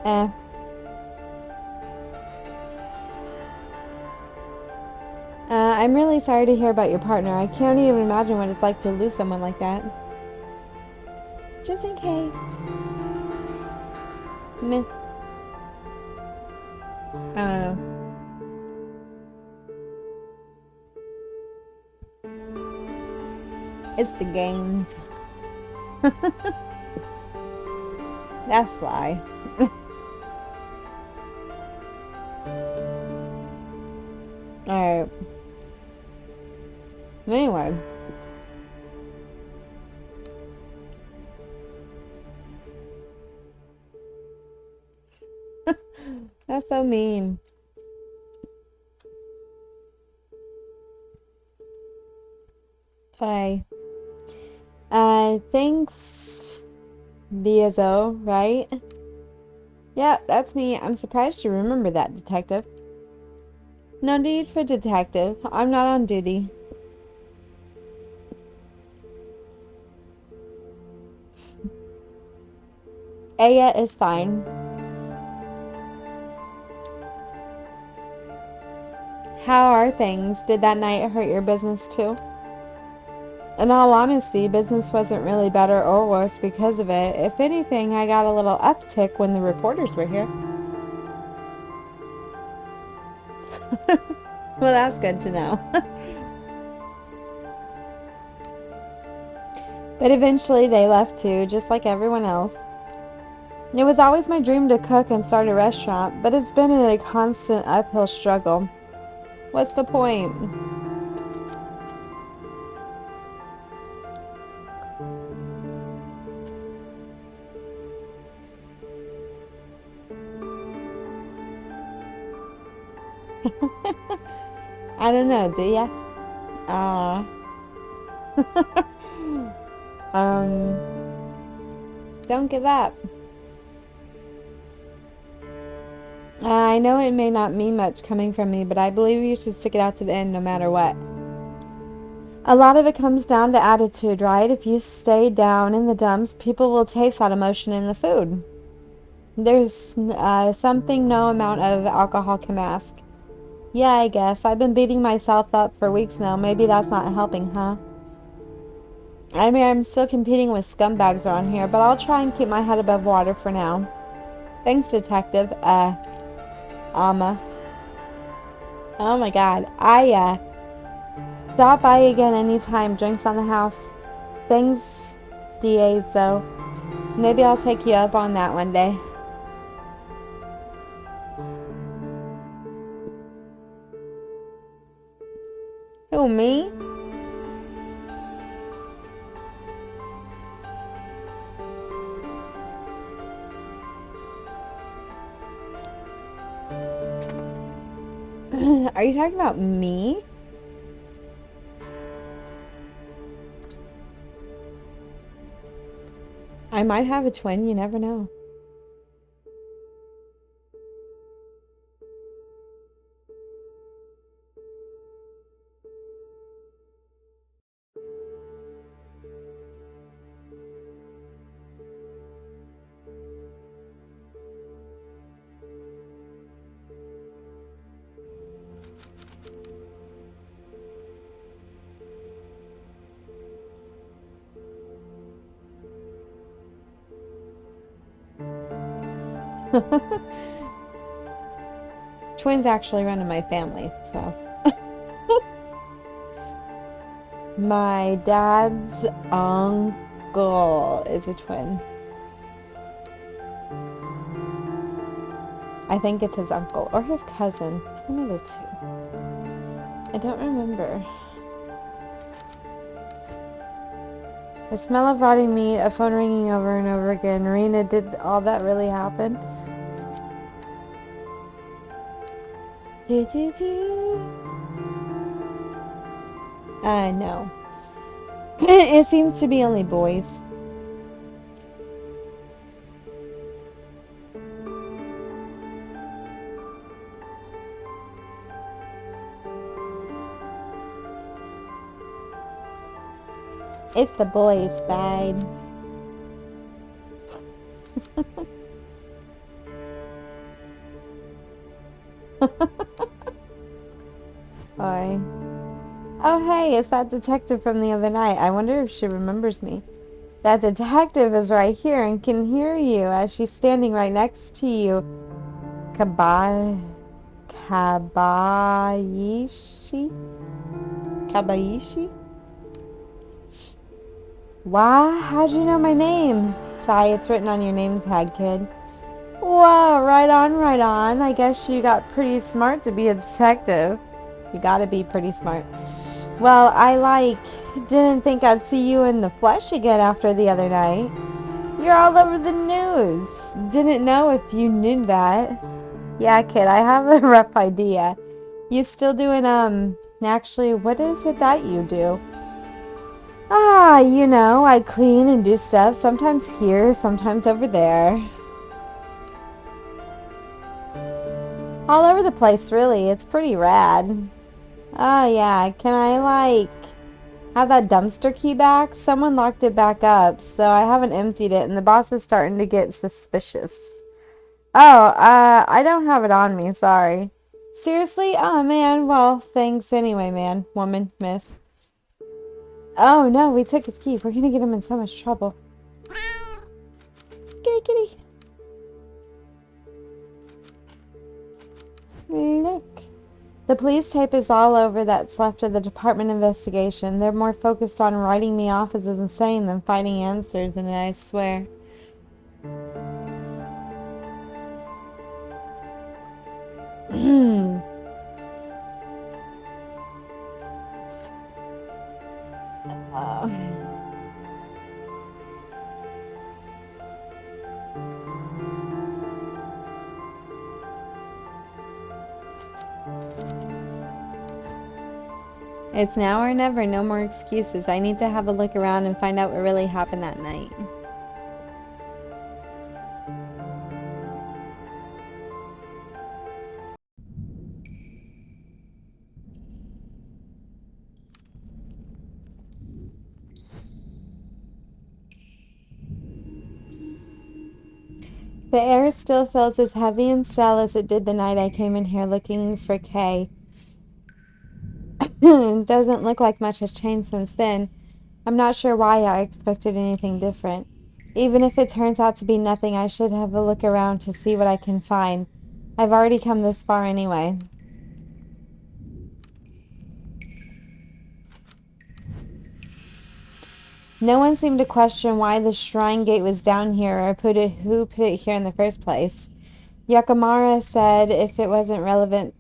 Eh. I'm really sorry to hear about your partner. I can't even imagine what it's like to lose someone like that. Just in case. Meh. I don't know. It's the games. That's why. Alright. Anyway. That's so mean. Bye. Thanks, BSO, right? Yeah, that's me. I'm surprised you remember that, detective. No need for detective. I'm not on duty. Aya is fine. How are things? Did that night hurt your business too? In all honesty, business wasn't really better or worse because of it. If anything, I got a little uptick when the reporters were here. Well, that's good to know. But eventually they left too, just like everyone else. It was always my dream to cook and start a restaurant, but it's been a constant uphill struggle. What's the point? I don't know, do ya? Don't give up. I know it may not mean much coming from me, but I believe you should stick it out to the end no matter what. A lot of it comes down to attitude, right? If you stay down in the dumps, people will taste that emotion in the food. There's something no amount of alcohol can mask. Yeah, I guess. I've been beating myself up for weeks now. Maybe that's not helping, huh? I mean, I'm still competing with scumbags around here, but I'll try and keep my head above water for now. Thanks, Detective. Amma. Oh my god. Stop by again anytime. Drinks on the house. Thanks, DA, so maybe I'll take you up on that one day. Who, me? Are you talking about me? I might have a twin, you never know. Twins actually run in my family, so. My dad's uncle is a twin. I think it's his uncle or his cousin. One of the two. I don't remember. The smell of rotting meat, a phone ringing over and over again. Rena, did all that really happen? No. It seems to be only boys. It's the boys' side. Hi. Oh, hey, it's that detective from the other night. I wonder if she remembers me. That detective is right here and can hear you as she's standing right next to you. Kabayishi? Kabayishi? Why? How'd you know my name? Sigh, it's written on your name tag, kid. Whoa, right on, right on. I guess you got pretty smart to be a detective. You gotta be pretty smart. Well, I didn't think I'd see you in the flesh again after the other night. You're all over the news. Didn't know if you knew that. Yeah, kid, I have a rough idea. You still doing, actually, what is it that you do? Ah, you know, I clean and do stuff, sometimes here, sometimes over there. All over the place, really. It's pretty rad. Oh, yeah. Can I, have that dumpster key back? Someone locked it back up, so I haven't emptied it, and the boss is starting to get suspicious. Oh, I don't have it on me, sorry. Seriously? Oh, man. Well, thanks anyway, man. Woman, miss. Oh, no, we took his key. We're gonna get him in so much trouble. Kitty, kitty. Look. The police tape is all over that's left of the department investigation. They're more focused on writing me off as insane than finding answers in it, I swear. uh, it's now or never, no more excuses. I need to have a look around and find out what really happened that night. The air still feels as heavy and stale as it did the night I came in here looking for Kay. Doesn't look like much has changed since then. I'm not sure why I expected anything different. Even if it turns out to be nothing, I should have a look around to see what I can find. I've already come this far anyway. No one seemed to question why the shrine gate was down here or who put it here in the first place. Yakamara said it wasn't relevant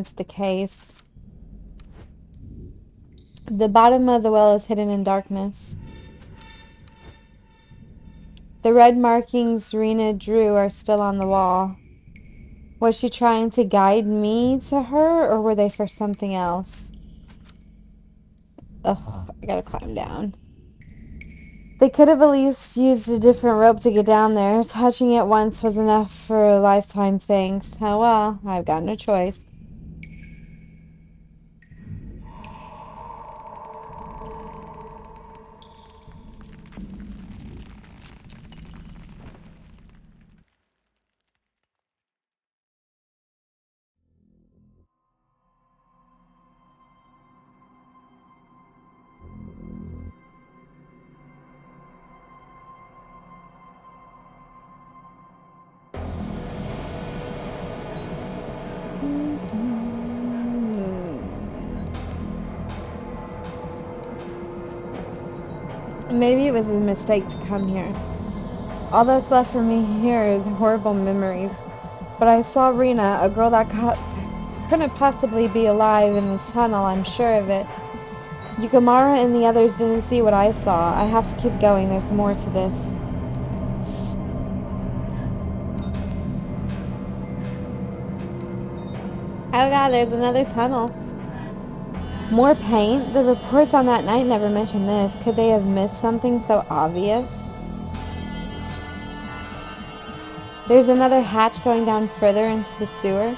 to the case. The bottom of the well is hidden in darkness. The red markings Rena drew are still on the wall. Was she trying to guide me to her, or were they for something else? Ugh, I gotta climb down. They could have at least used a different rope to get down there. Touching it once was enough for a lifetime thanks. Oh well, I've got no choice. Maybe it was a mistake to come here. All that's left for me here is horrible memories. But I saw Rena, a girl that couldn't possibly be alive in this tunnel, I'm sure of it. Yukamara and the others didn't see what I saw. I have to keep going, there's more to this. Oh god, there's another tunnel. More paint? The reports on that night never mentioned this. Could they have missed something so obvious? There's another hatch going down further into the sewer.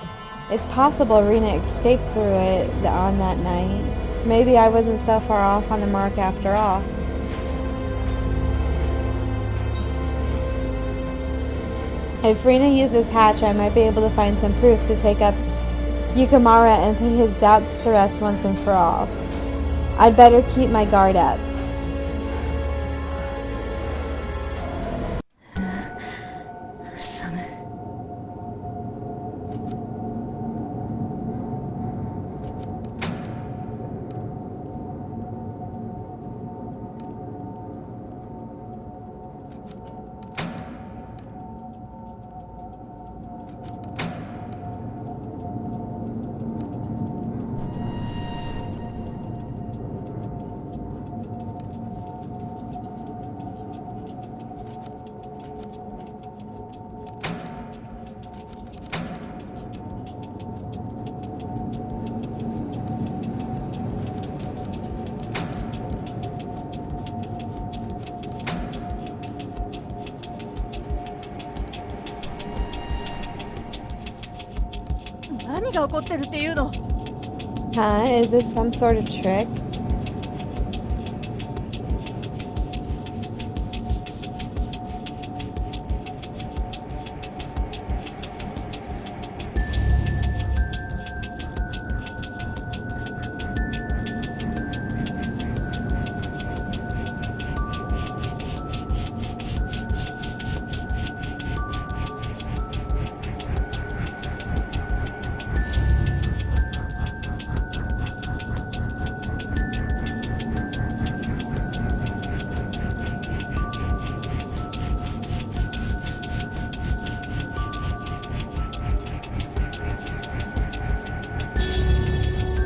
It's possible Rena escaped through it on that night. Maybe I wasn't so far off on the mark after all. If Rena used this hatch, I might be able to find some proof to take up Yukamara and put his doubts to rest once and for all. I'd better keep my guard up. Huh? Is this some sort of trick?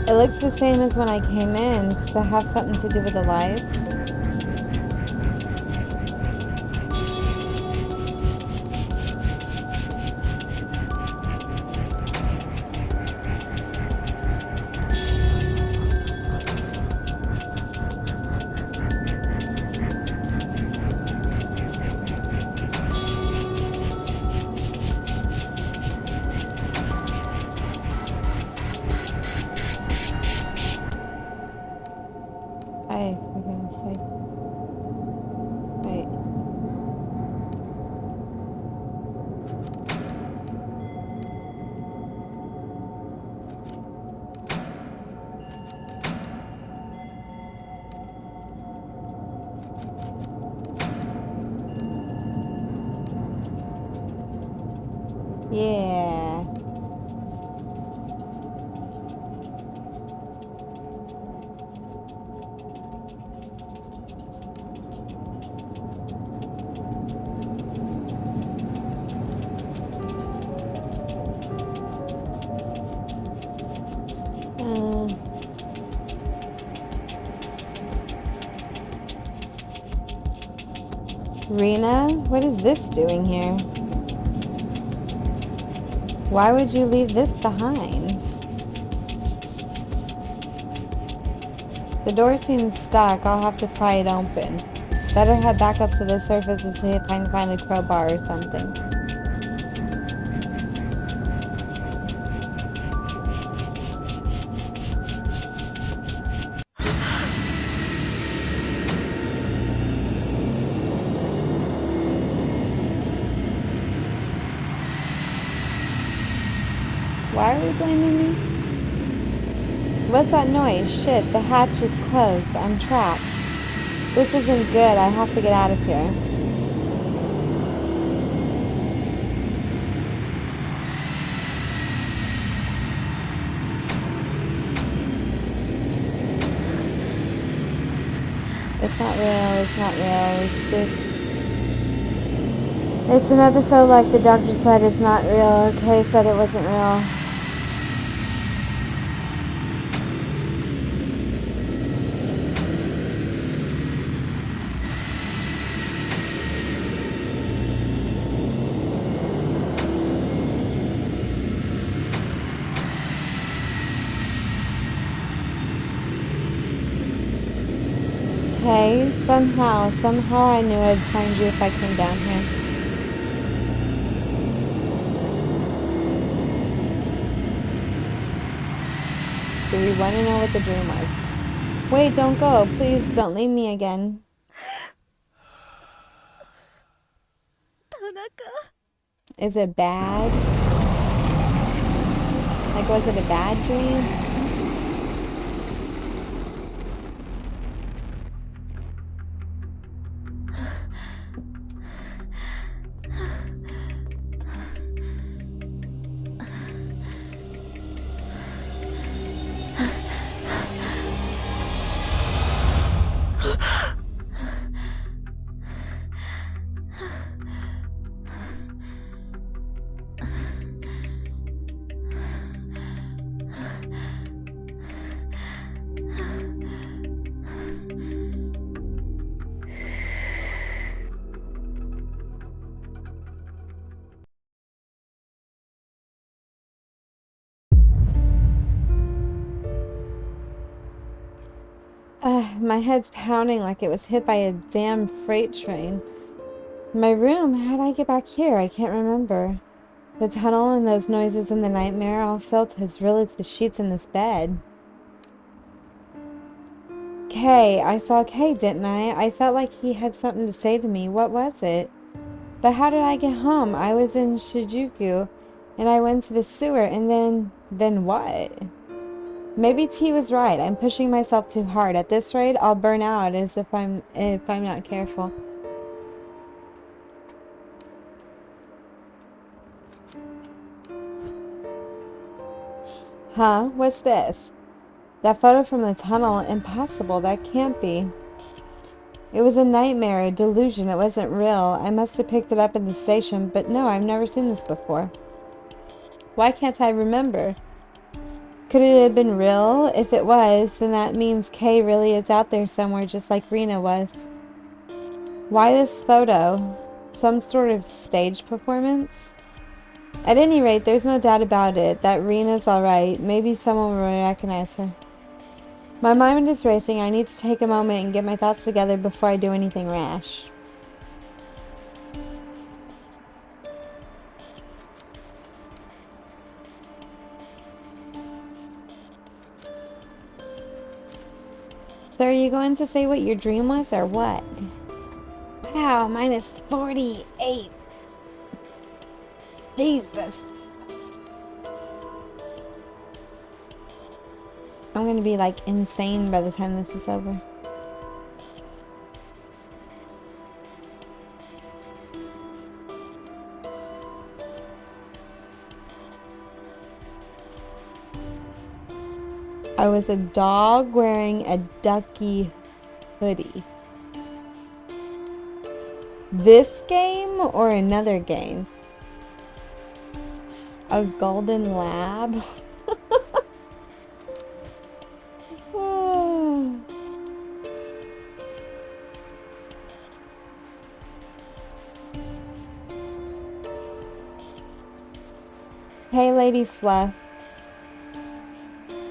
It looks the same as when I came in. Does that have something to do with the lights? Hey, for goodness sake. Wait. Yeah. Rena, what is this doing here? Why would you leave this behind? The door seems stuck. I'll have to pry it open. Better head back up to the surface and see if I can find a crowbar or something. Why are we blaming me? What's that noise? Shit, the hatch is closed. I'm trapped. This isn't good. I have to get out of here. It's not real. It's not real. It's just... It's an episode like the doctor said it's not real. Kay said it wasn't real. Hey, somehow I knew I'd find you if I came down here. Do we want to know what the dream was? Wait, don't go. Please don't leave me again. Is it bad? Like, was it a bad dream? My head's pounding like it was hit by a damn freight train. My room? How'd I get back here? I can't remember. The tunnel and those noises in the nightmare all felt as real as the sheets in this bed. Kay. I saw Kay, didn't I? I felt like he had something to say to me. What was it? But how did I get home? I was in Shinjuku, and I went to the sewer, and then what? Maybe T was right. I'm pushing myself too hard. At this rate, I'll burn out as if I'm not careful. Huh? What's this? That photo from the tunnel? Impossible. That can't be. It was a nightmare, a delusion. It wasn't real. I must have picked it up in the station, but no, I've never seen this before. Why can't I remember? Could it have been real? If it was, then that means Kay really is out there somewhere just like Rena was. Why this photo? Some sort of stage performance? At any rate, there's no doubt about it that Rena's alright. Maybe someone will recognize her. My mind is racing. I need to take a moment and get my thoughts together before I do anything rash. So are you going to say what your dream was or what? Wow, minus 48. Jesus. I'm gonna be like insane by the time this is over. I was a dog wearing a ducky hoodie. This game or another game? A golden lab? Hey, Lady Fluff.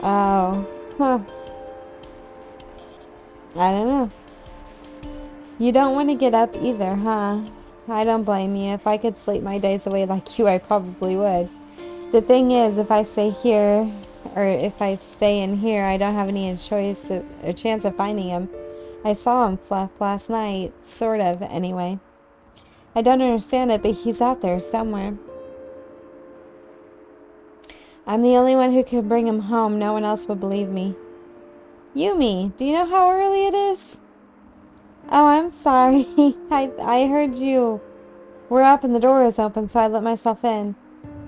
Oh. Huh. I don't know. You don't want to get up either, huh? I don't blame you. If I could sleep my days away like you, I probably would. The thing is, if I stay here, or if I stay in here, I don't have any chance of finding him. I saw him, Fluff, last night. Sort of, anyway. I don't understand it, but he's out there somewhere. I'm the only one who could bring him home. No one else would believe me. Yumi, do you know how early it is? Oh, I'm sorry. I heard you were up and the door was open, so I let myself in.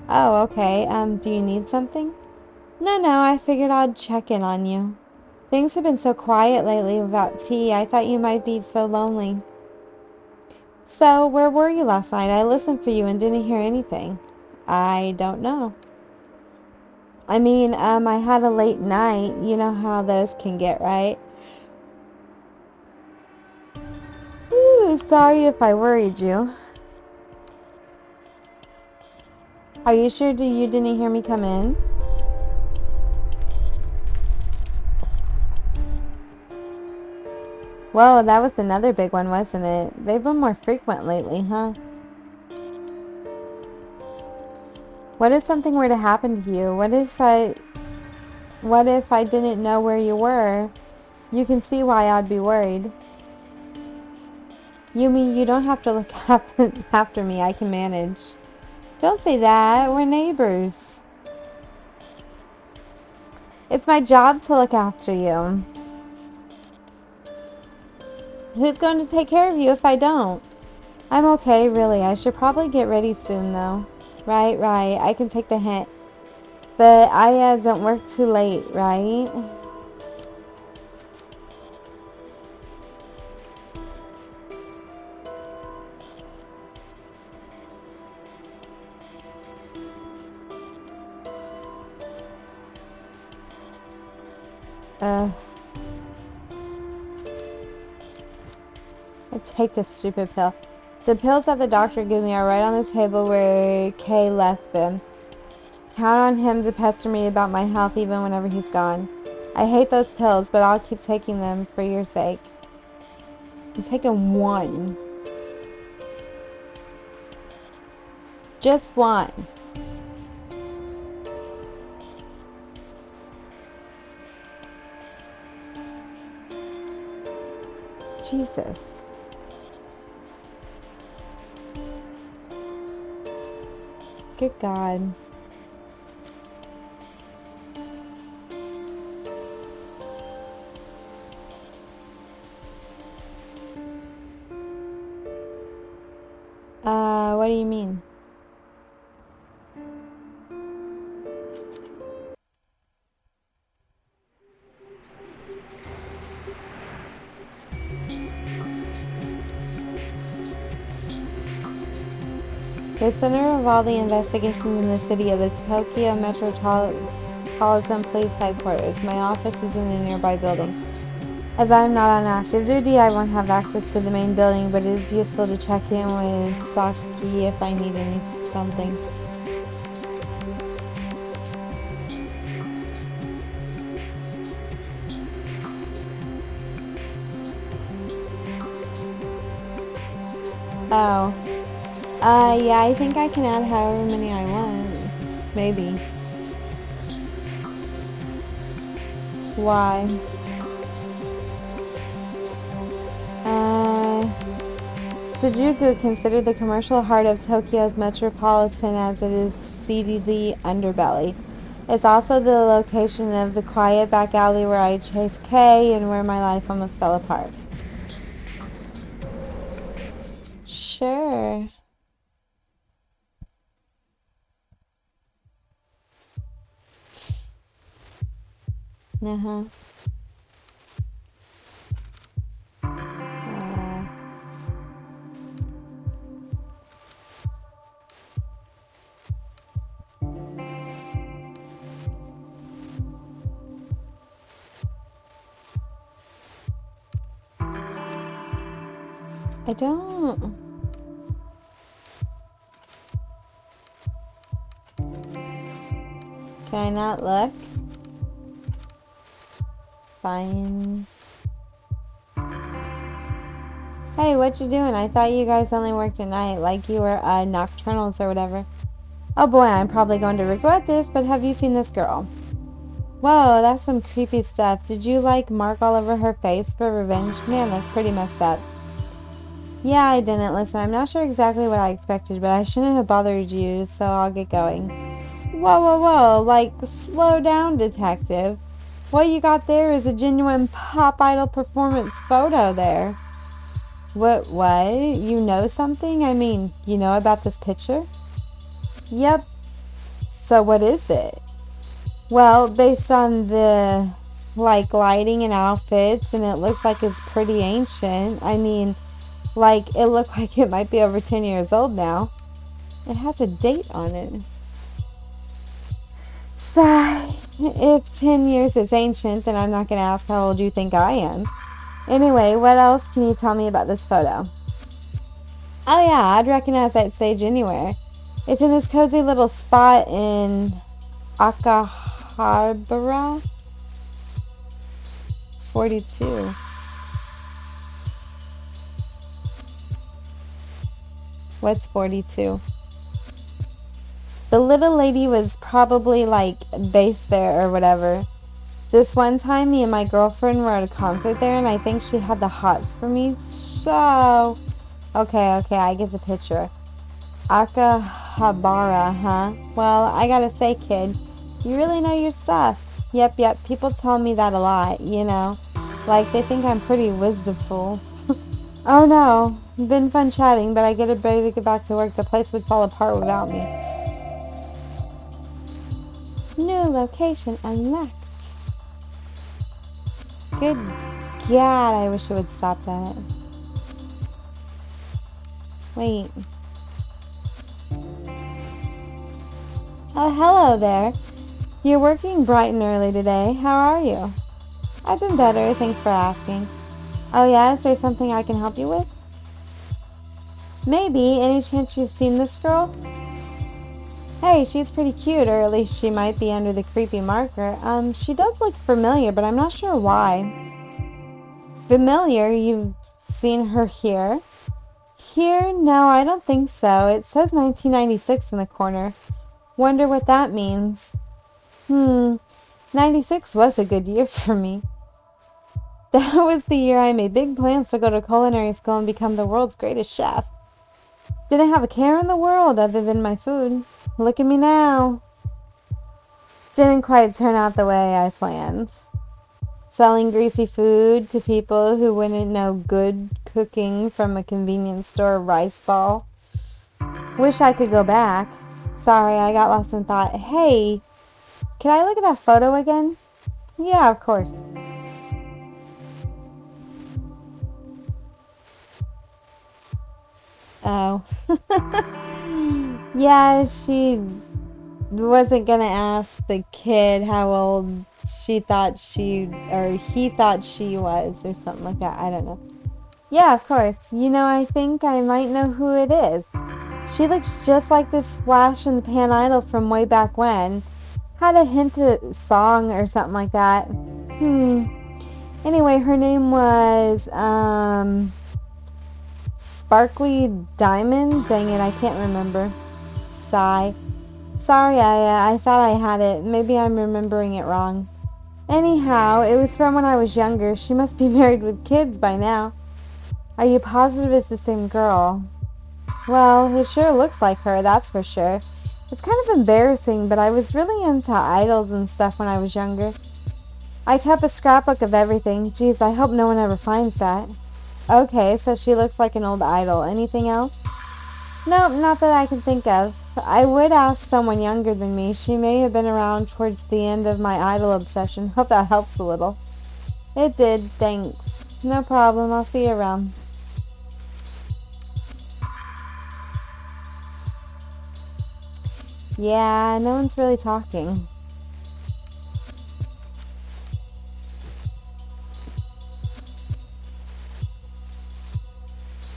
Oh, okay. Do you need something? No, I figured I'd check in on you. Things have been so quiet lately without tea. I thought you might be so lonely. So, where were you last night? I listened for you and didn't hear anything. I don't know. I mean, I had a late night. You know how those can get, right? Ooh, sorry if I worried you. Are you sure you didn't hear me come in? Whoa, that was another big one, wasn't it? They've been more frequent lately, huh? What if something were to happen to you? What if I didn't know where you were? You can see why I'd be worried. You mean you don't have to look after me? I can manage. Don't say that. We're neighbors. It's my job to look after you. Who's going to take care of you if I don't? I'm okay, really. I should probably get ready soon, though. Right. I can take the hint. But I don't work too late, right? I take this stupid pill. The pills that the doctor gave me are right on the table where Kay left them. Count on him to pester me about my health even whenever he's gone. I hate those pills, but I'll keep taking them for your sake. I'm taking one. Just one. Jesus. Good God. What do you mean? The center of all the investigations in the city of the Tokyo Metropolitan Police Headquarters. My office is in a nearby building. As I am not on active duty, I won't have access to the main building, but it is useful to check in with Saki if I need something. Oh. Yeah, I think I can add however many I want. Maybe. Why? Shinjuku, considered the commercial heart of Tokyo's metropolitan as it is seedy underbelly. It's also the location of the quiet back alley where I chased Kay and where my life almost fell apart. Sure. Uh-huh. I don't. Can I not look? Fine. Hey, what you doing? I thought you guys only worked at night, like you were nocturnals or whatever. Oh boy, I'm probably going to regret this, but have you seen this girl? Whoa, that's some creepy stuff. Did you, like, mark all over her face for revenge? Man, that's pretty messed up. Yeah, I didn't. Listen, I'm not sure exactly what I expected, but I shouldn't have bothered you, so I'll get going. Whoa, whoa, whoa. Like, slow down, detective. What you got there is a genuine pop idol performance photo there. What? You know something? I mean, you know about this picture? Yep. So what is it? Well, based on the, like, lighting and outfits, and it looks like it's pretty ancient. I mean, like, it looked like it might be over 10 years old now. It has a date on it. Sigh. If 10 years is ancient, then I'm not going to ask how old you think I am. Anyway, what else can you tell me about this photo? Oh yeah, I'd recognize that stage anywhere. It's in this cozy little spot in Akihabara 42. What's 42? The little lady was probably, like, based there or whatever. This one time, me and my girlfriend were at a concert there, and I think she had the hots for me, so... Okay, I get the picture. Akihabara, huh? Well, I gotta say, kid, you really know your stuff. Yep, people tell me that a lot, you know. Like, they think I'm pretty wisdomful. Oh no, been fun chatting, but I get ready to get back to work. The place would fall apart without me. New location unlocked. Good God, I wish it would stop that. Wait. Oh, hello there. You're working bright and early today. How are you? I've been better, thanks for asking. Oh yeah, is there something I can help you with? Maybe. Any chance you've seen this girl? Hey, she's pretty cute, or at least she might be under the creepy marker. She does look familiar, but I'm not sure why. Familiar? You've seen her here? Here? No, I don't think so. It says 1996 in the corner. Wonder what that means. 96 was a good year for me. That was the year I made big plans to go to culinary school and become the world's greatest chef. Didn't have a care in the world other than my food. Look at me now. Didn't quite turn out the way I planned. Selling greasy food to people who wouldn't know good cooking from a convenience store rice ball. Wish I could go back. Sorry, I got lost in thought. Hey, can I look at that photo again? Yeah, of course. Oh. Yeah, she wasn't gonna ask the kid how old he thought she was, or something like that. I don't know. Yeah, of course. You know, I think I might know who it is. She looks just like this flash in the pan idol from way back when. Had a hint at song or something like that. Anyway, her name was, Sparkly Diamond? Dang it, I can't remember. Sigh. Sorry, I thought I had it. Maybe I'm remembering it wrong. Anyhow, it was from when I was younger. She must be married with kids by now. Are you positive it's the same girl? Well, it sure looks like her, that's for sure. It's kind of embarrassing, but I was really into idols and stuff when I was younger. I kept a scrapbook of everything. Geez, I hope no one ever finds that. Okay, so she looks like an old idol. Anything else? Nope, not that I can think of. I would ask someone younger than me. She may have been around towards the end of my idol obsession. Hope that helps a little. It did, thanks. No problem, I'll see you around. Yeah, no one's really talking.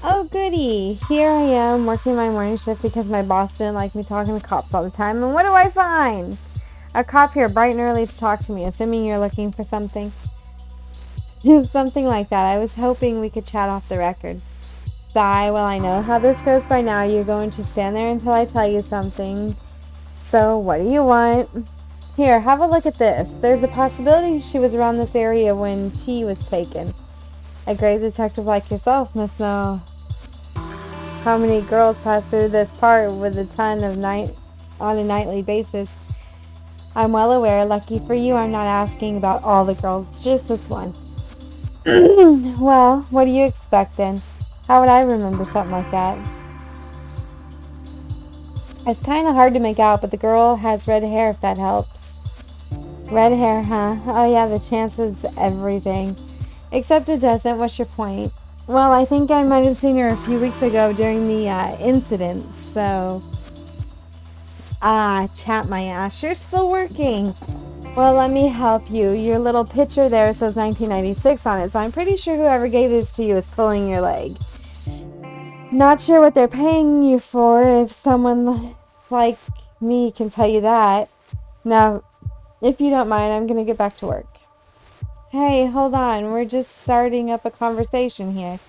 Oh goody, here I am working my morning shift because my boss didn't like me talking to cops all the time, and what do I find? A cop here bright and early to talk to me, assuming you're looking for something. Something like that. I was hoping we could chat off the record. Sigh, well, I know how this goes by now. You're going to stand there until I tell you something. So, what do you want? Here, have a look at this. There's a possibility she was around this area when T was taken. A great detective like yourself must know how many girls pass through this part with a ton of on a nightly basis. I'm well aware. Lucky for you, I'm not asking about all the girls, just this one. Well, what do you expect then? How would I remember something like that? It's kind of hard to make out, but the girl has red hair, if that helps. Red hair, huh? Oh yeah, the chances, everything. Except it doesn't. What's your point? Well, I think I might have seen her a few weeks ago during the incident, so... Chat my ass. You're still working. Well, let me help you. Your little picture there says 1996 on it, so I'm pretty sure whoever gave this to you is pulling your leg. Not sure what they're paying you for, if someone like me can tell you that. Now, if you don't mind, I'm going to get back to work. Hey, hold on. We're just starting up a conversation here.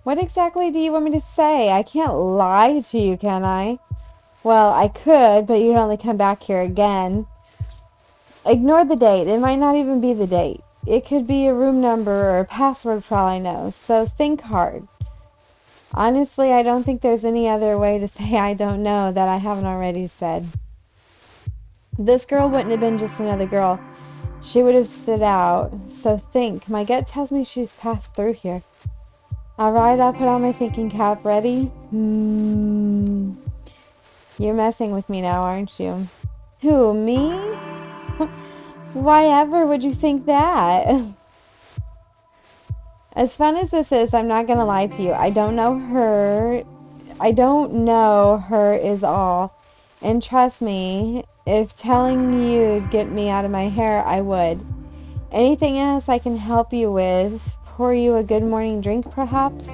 What exactly do you want me to say? I can't lie to you, can I? Well, I could, but you'd only come back here again. Ignore the date. It might not even be the date. It could be a room number or a password for all I know. So think hard. Honestly, I don't think there's any other way to say I don't know that I haven't already said. This girl wouldn't have been just another girl. She would have stood out. So think. My gut tells me she's passed through here. Alright, I'll put on my thinking cap. Ready? You're messing with me now, aren't you? Who, me? Why ever would you think that? As fun as this is, I'm not going to lie to you. I don't know her. I don't know her is all. And trust me, if telling you'd get me out of my hair, I would. Anything else I can help you with? Pour you a good morning drink, perhaps?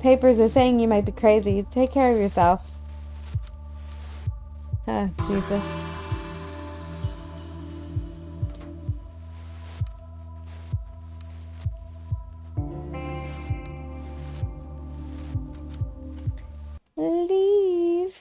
Papers are saying you might be crazy. Take care of yourself. Oh, Jesus. Leave.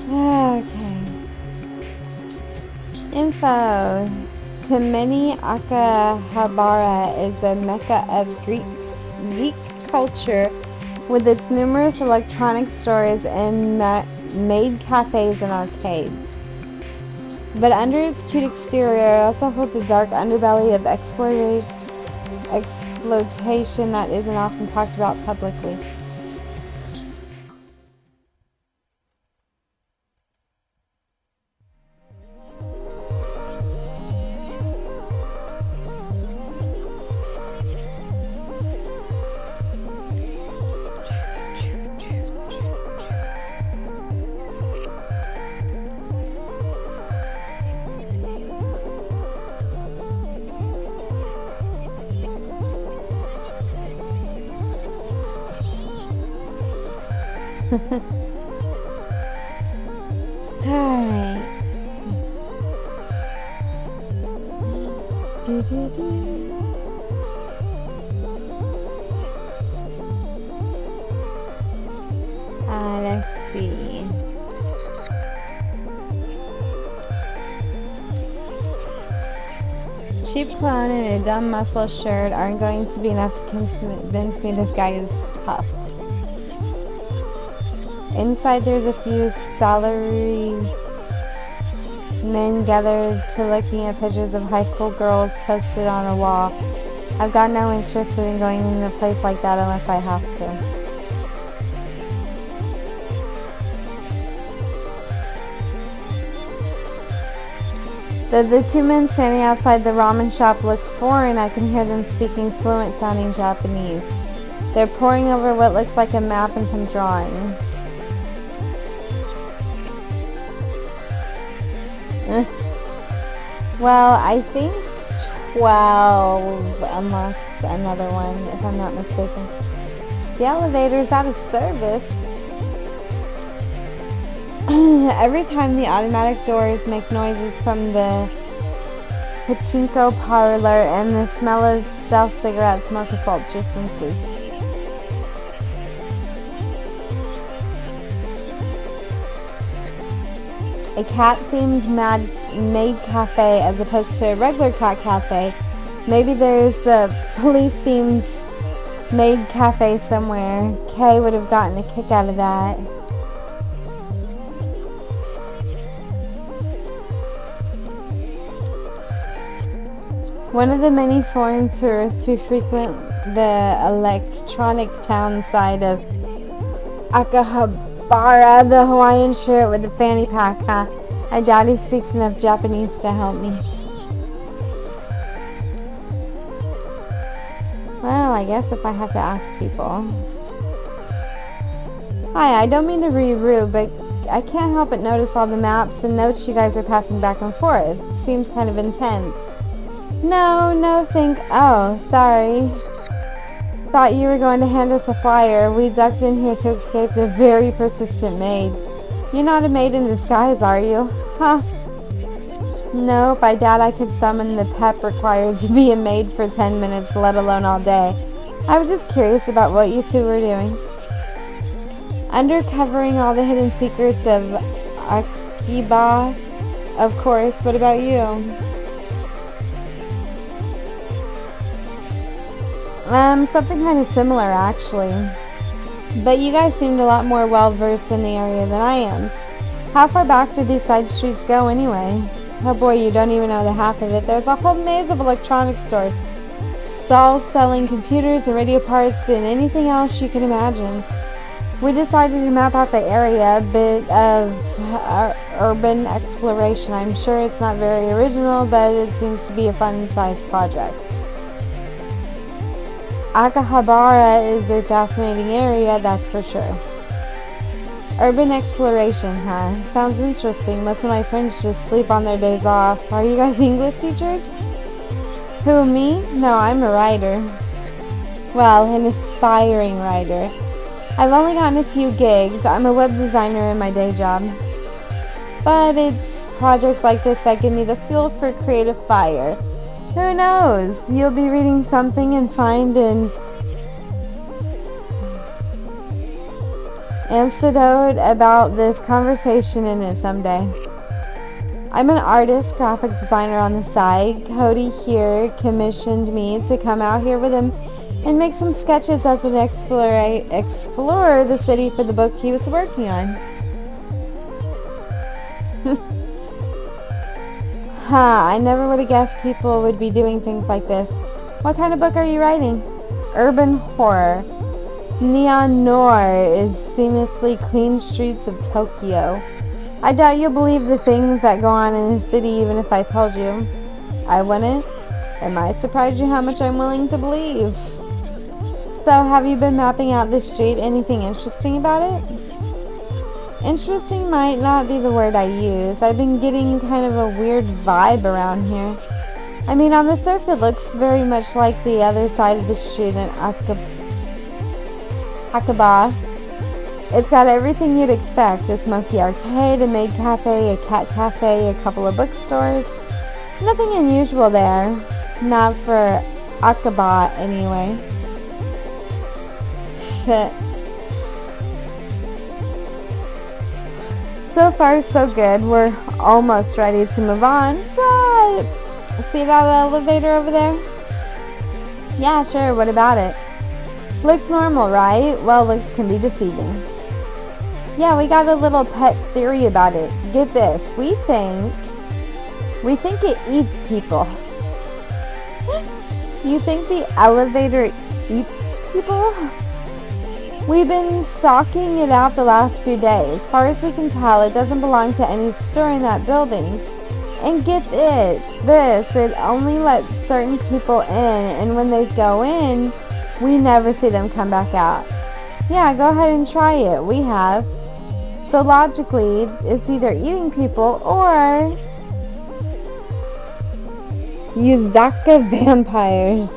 Okay. Info. Tamini Akihabara is a mecca of Greek culture with its numerous electronic stores and maid cafes and arcades. But under its cute exterior, it also holds a dark underbelly of exploitation that isn't often talked about publicly. Alright. Let's see. Cheap cologne and a dumb muscle shirt aren't going to be enough to convince me this guy is tough. Inside there's a few salary men gathered to looking at pictures of high school girls posted on a wall. I've got no interest in going in a place like that unless I have to. The two men standing outside the ramen shop look foreign. I can hear them speaking fluent sounding Japanese. They're poring over what looks like a map and some drawings. Well, I think 12 unlocks another one, if I'm not mistaken. The elevator's out of service. Every time the automatic doors make noises from the pachinko parlor and the smell of stealth cigarette smoke assaults your senses. A cat-themed maid cafe as opposed to a regular cat cafe. Maybe there's a police-themed maid cafe somewhere. Kay would have gotten a kick out of that. One of the many foreign tourists who frequent the electronic town side of Akihabara, the Hawaiian shirt with the fanny pack, huh? I doubt he speaks enough Japanese to help me. Well, I guess if I have to ask people. Hi, I don't mean to be rude, but I can't help but notice all the maps and notes you guys are passing back and forth. Seems kind of intense. Oh, sorry. Thought you were going to hand us a flyer. We ducked in here to escape the very persistent maid. You're not a maid in disguise, are you? Huh? Nope, I doubt I could summon the pep requires to be a maid for 10 minutes, let alone all day. I was just curious about what you two were doing. Undercovering all the hidden secrets of Akiba, of course. What about you? Something kind of similar, actually. But you guys seemed a lot more well-versed in the area than I am. How far back do these side streets go, anyway? Oh boy, you don't even know the half of it. There's a whole maze of electronic stores. Stalls selling computers and radio parts and anything else you can imagine. We decided to map out the area, a bit of urban exploration. I'm sure it's not very original, but it seems to be a fun-sized project. Akihabara is a fascinating area, that's for sure. Urban exploration, huh? Sounds interesting. Most of my friends just sleep on their days off. Are you guys English teachers? Who, me? No, I'm a writer. Well, an aspiring writer. I've only gotten a few gigs. I'm a web designer in my day job. But it's projects like this that give me the fuel for creative fire. Who knows? You'll be reading something and find an anecdote about this conversation in it someday. I'm an artist, graphic designer on the side. Cody here commissioned me to come out here with him and make some sketches as an explore the city for the book he was working on. I never would have guessed people would be doing things like this. What kind of book are you writing? Urban horror. Neon noir is seamlessly clean streets of Tokyo. I doubt you'll believe the things that go on in the city even if I told you. I wouldn't. It might surprise you how much I'm willing to believe. So, have you been mapping out this street? Anything interesting about it? Interesting might not be the word I use. I've been getting kind of a weird vibe around here. I mean, on the surface it looks very much like the other side of the street in Akiba. It's got everything you'd expect. A smoky arcade, a maid cafe, a cat cafe, a couple of bookstores. Nothing unusual there. Not for Akiba, anyway. So far, so good. We're almost ready to move on. But see that elevator over there? Yeah, sure. What about it? Looks normal, right? Well, looks can be deceiving. Yeah, we got a little pet theory about it. Get this. We think it eats people. You think the elevator eats people? We've been stalking it out the last few days. As far as we can tell, it doesn't belong to any store in that building. And get it only lets certain people in, and when they go in, we never see them come back out. Yeah, go ahead and try it. We have. So logically, it's either eating people or Yuzaka vampires.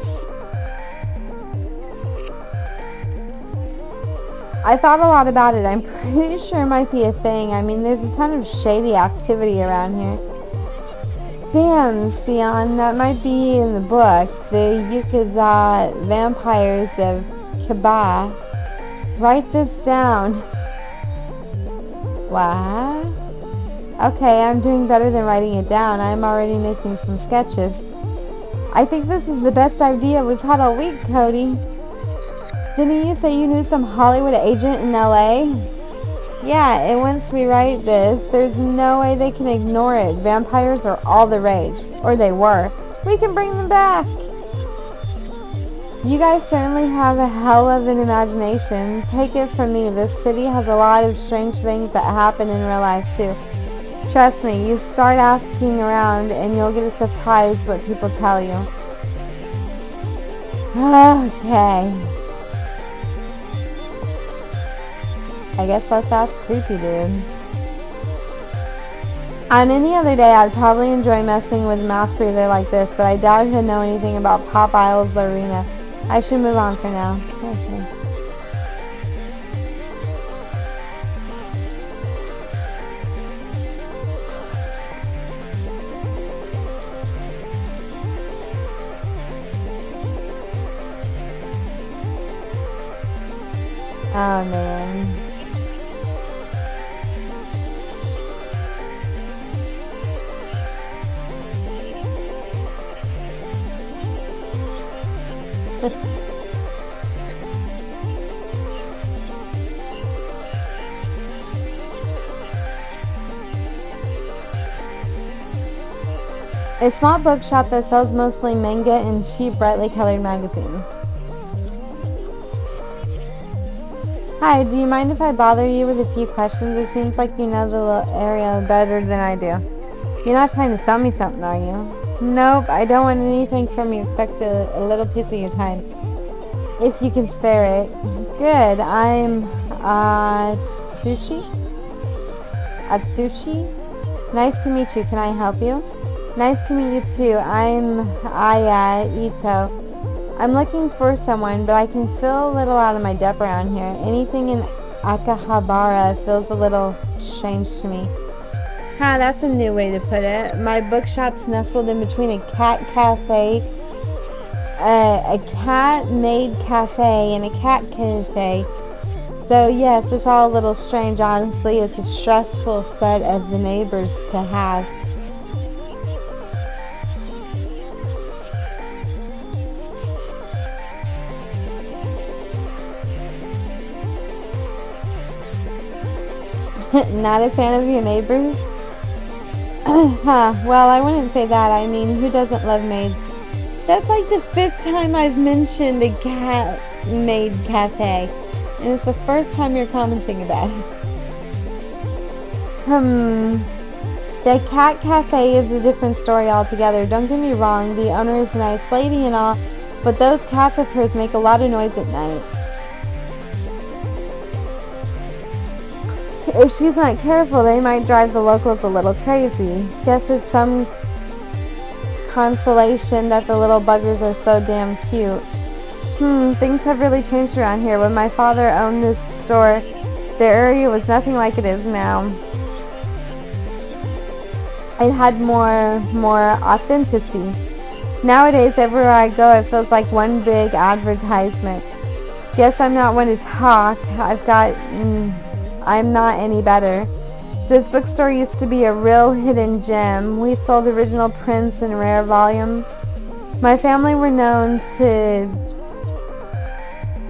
I thought a lot about it. I'm pretty sure it might be a thing. I mean, there's a ton of shady activity around here. Damn, Sion, that might be in the book. The Yakuza vampires of Kiba. Write this down. What? Okay, I'm doing better than writing it down. I'm already making some sketches. I think this is the best idea we've had all week, Cody. Didn't you say you knew some Hollywood agent in LA? Yeah, and once we write this, there's no way they can ignore it. Vampires are all the rage. Or they were. We can bring them back. You guys certainly have a hell of an imagination. Take it from me, this city has a lot of strange things that happen in real life too. Trust me, you start asking around and you'll get a surprise what people tell you. Okay. I guess let's ask Creepy Dude. On any other day, I'd probably enjoy messing with a math freezer like this, but I doubt he'd know anything about Pop Isles Arena. I should move on for now. Okay. Oh man. A small bookshop that sells mostly manga and cheap, brightly colored magazines. Hi, do you mind if I bother you with a few questions? It seems like you know the area better than I do. You're not trying to sell me something, are you? Nope, I don't want anything from you except a little piece of your time. If you can spare it. Good, I'm Atsushi? Nice to meet you, can I help you? Nice to meet you too. I'm Aya Ito. I'm looking for someone, but I can feel a little out of my depth around here. Anything in Akihabara feels a little strange to me. That's a new way to put it. My bookshop's nestled in between a cat cafe, a cat-made cafe, and a cat cafe. So yes, it's all a little strange, honestly. It's a stressful set of the neighbors to have. Not a fan of your neighbors? Well, I wouldn't say that. I mean, who doesn't love maids? That's like the 5th time I've mentioned a cat-made cafe. And it's the first time you're commenting about it. The cat cafe is a different story altogether. Don't get me wrong, the owner is a nice lady and all, but those cats of hers make a lot of noise at night. If she's not careful, they might drive the locals a little crazy. Guess it's some consolation that the little buggers are so damn cute. Things have really changed around here. When my father owned this store, the area was nothing like it is now. It had more authenticity. Nowadays, everywhere I go, it feels like one big advertisement. Guess I'm not one to talk. I'm not any better. This bookstore used to be a real hidden gem. We sold original prints and rare volumes. My family were known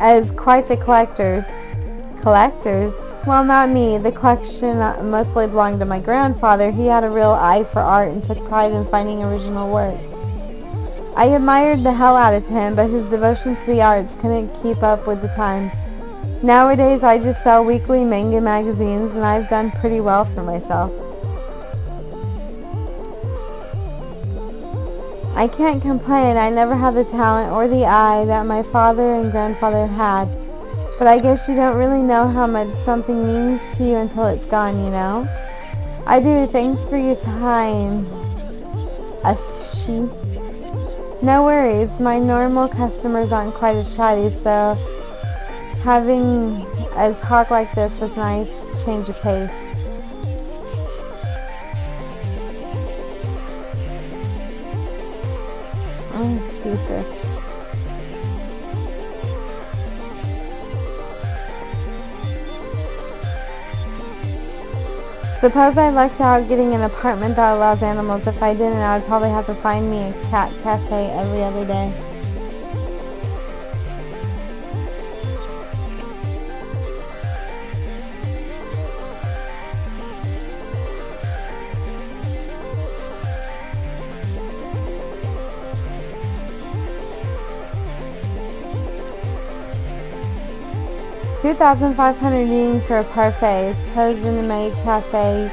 as quite the collectors. Collectors? Well, not me. The collection mostly belonged to my grandfather. He had a real eye for art and took pride in finding original works. I admired the hell out of him, but his devotion to the arts couldn't keep up with the times. Nowadays, I just sell weekly manga magazines, and I've done pretty well for myself. I can't complain. I never had the talent or the eye that my father and grandfather had. But I guess you don't really know how much something means to you until it's gone, you know? I do. Thanks for your time, Asushi. No worries, my normal customers aren't quite as chatty, so having a talk like this was nice, change of pace. Oh, Jesus. Suppose I lucked out getting an apartment that allows animals. If I didn't, I would probably have to find me a cat cafe every other day. $2,500 eating for a parfait. Suppose in a maid cafe,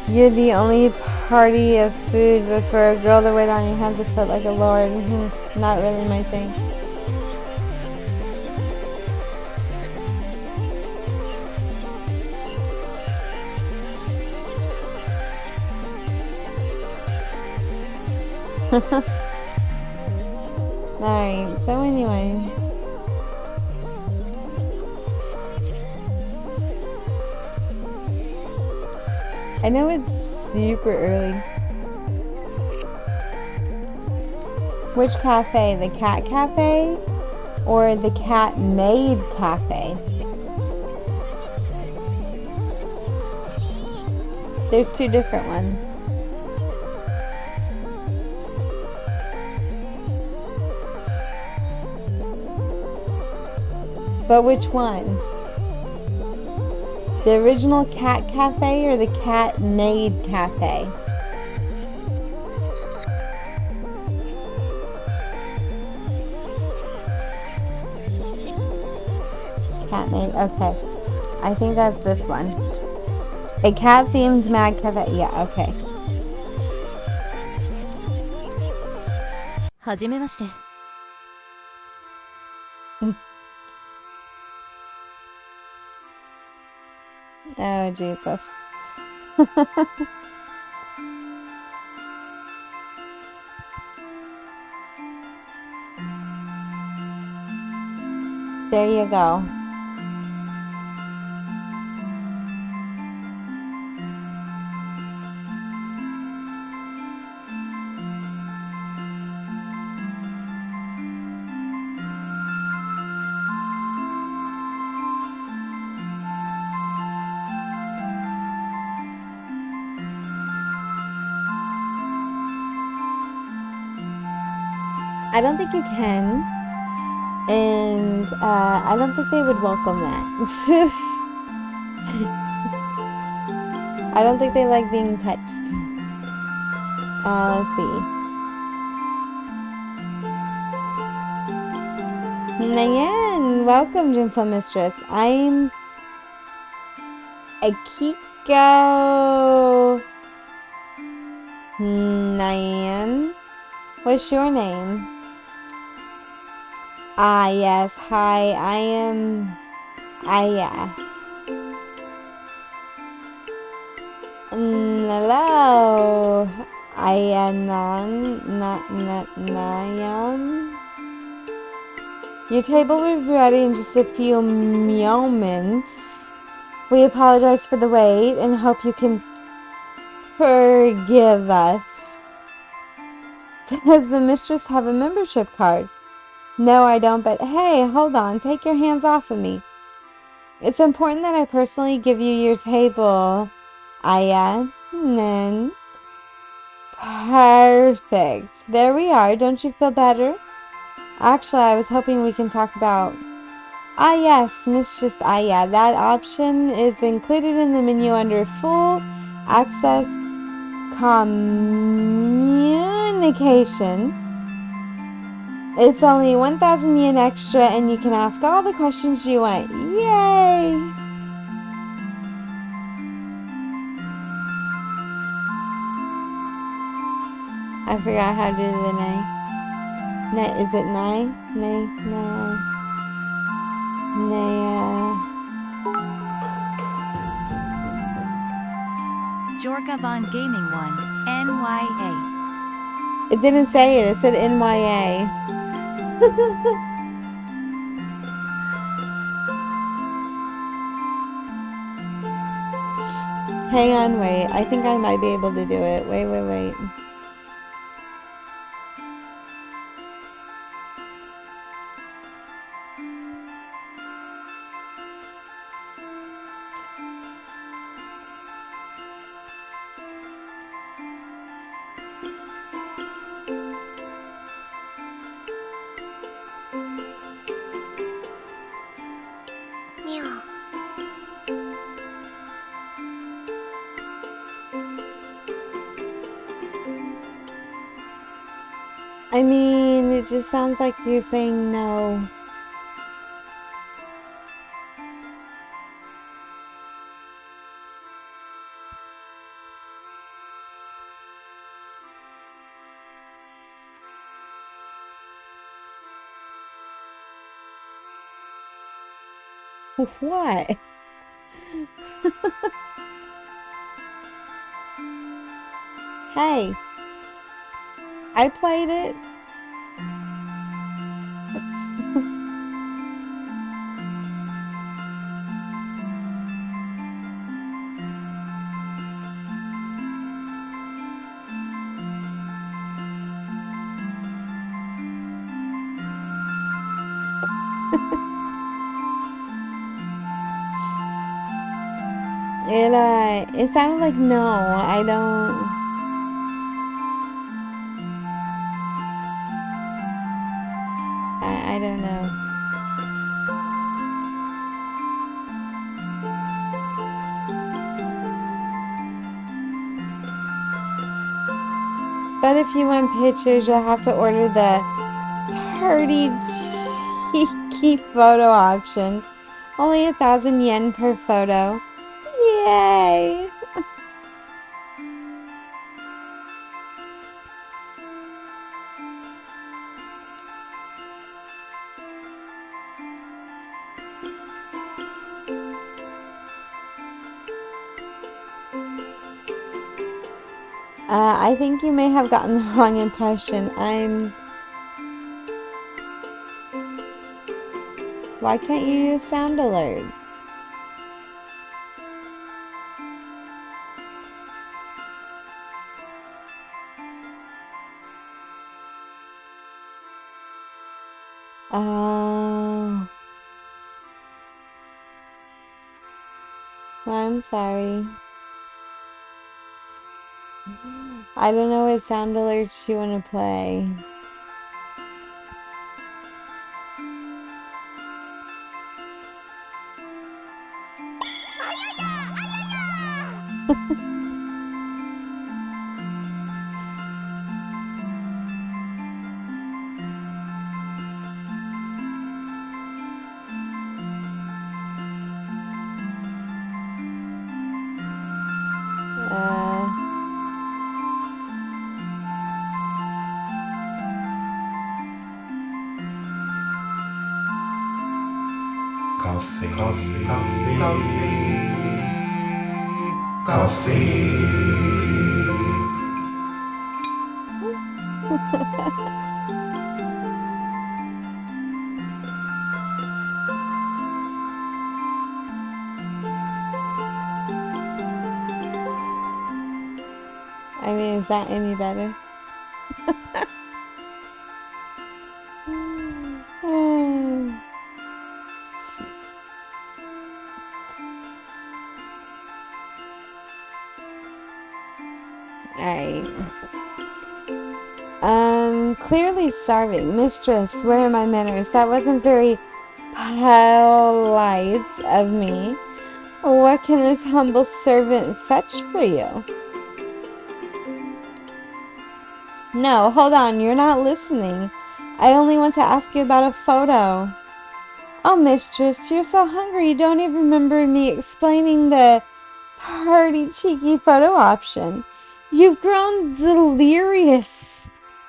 you're the only party of food, but for a girl to wait on your hands and foot like a lord, not really my thing. Alright, so anyway. I know it's super early. Which cafe? The cat cafe or the cat maid cafe? There's two different ones. But which one? The original cat cafe or the cat maid cafe? Cat maid, okay. I think that's this one. A cat themed mad cafe, yeah, okay. はじめまして。 Oh, Jesus. There you go. I don't think you can, and I don't think they would welcome that. I don't think they like being touched. Let's see. Nayan, welcome, gentle mistress. I'm Akiko. Nayan, what's your name? Ah, yes. Hi, I am Aya. Hello, Nayan. Your table will be ready in just a few moments. We apologize for the wait and hope you can forgive us. Does the mistress have a membership card? No, I don't, but hey, hold on. Take your hands off of me. It's important that I personally give you your table, Aya. Then. Perfect. There we are. Don't you feel better? Actually, I was hoping we can talk about... Ah, yes, Mistress Aya. That option is included in the menu under Full Access Communication. It's only 1,000 yen extra, and you can ask all the questions you want. Yay! I forgot how to do the nay. Nay, is it nay? Nay, nay. Nay, Jorga Von Gaming 1, NYA. It didn't say it. It said NYA. Hang on, wait. I think I might be able to do it. Wait. I mean, it just sounds like you're saying no. What? Hey, I played it. It sounded like no. I don't know. But if you want pictures, you'll have to order the party cheeky photo option. Only 1,000 yen per photo. Yay! I think you may have gotten the wrong impression. Why can't you use sound alerts? Oh. Well, I'm sorry. I don't know what sound alerts you want to play. Coffee. I mean, is that any better? Alright. Clearly starving. Mistress, where are my manners? That wasn't very polite of me. What can this humble servant fetch for you? No, hold on, you're not listening. I only want to ask you about a photo. Oh, mistress, you're so hungry you don't even remember me explaining the party cheeky photo option. You've grown delirious.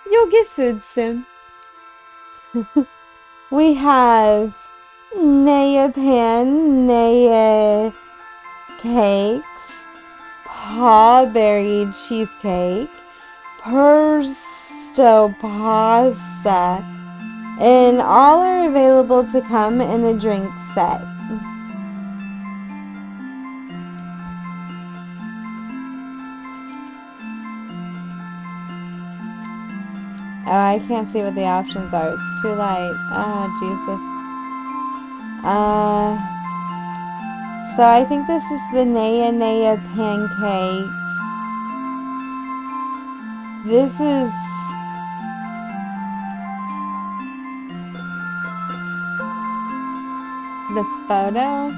You'll get food soon. We have Naya pan, Naya cakes, pawberry cheesecake, pesto pasta. And all are available to come in a drink set. Oh, I can't see what the options are. It's too light. Oh, Jesus. So I think this is the Naya Naya pancakes. This is... the photo.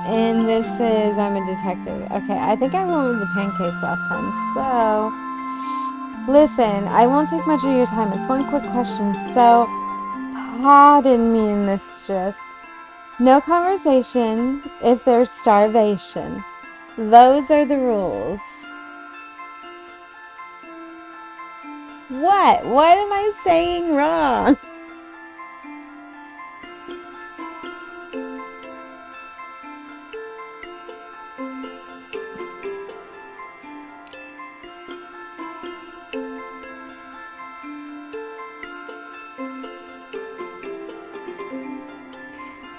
And this is I'm a detective. Okay, I think I went with the pancakes last time. So... listen, I won't take much of your time. It's one quick question. So, pardon me, mistress. No conversation if there's starvation. Those are the rules. What? What am I saying wrong?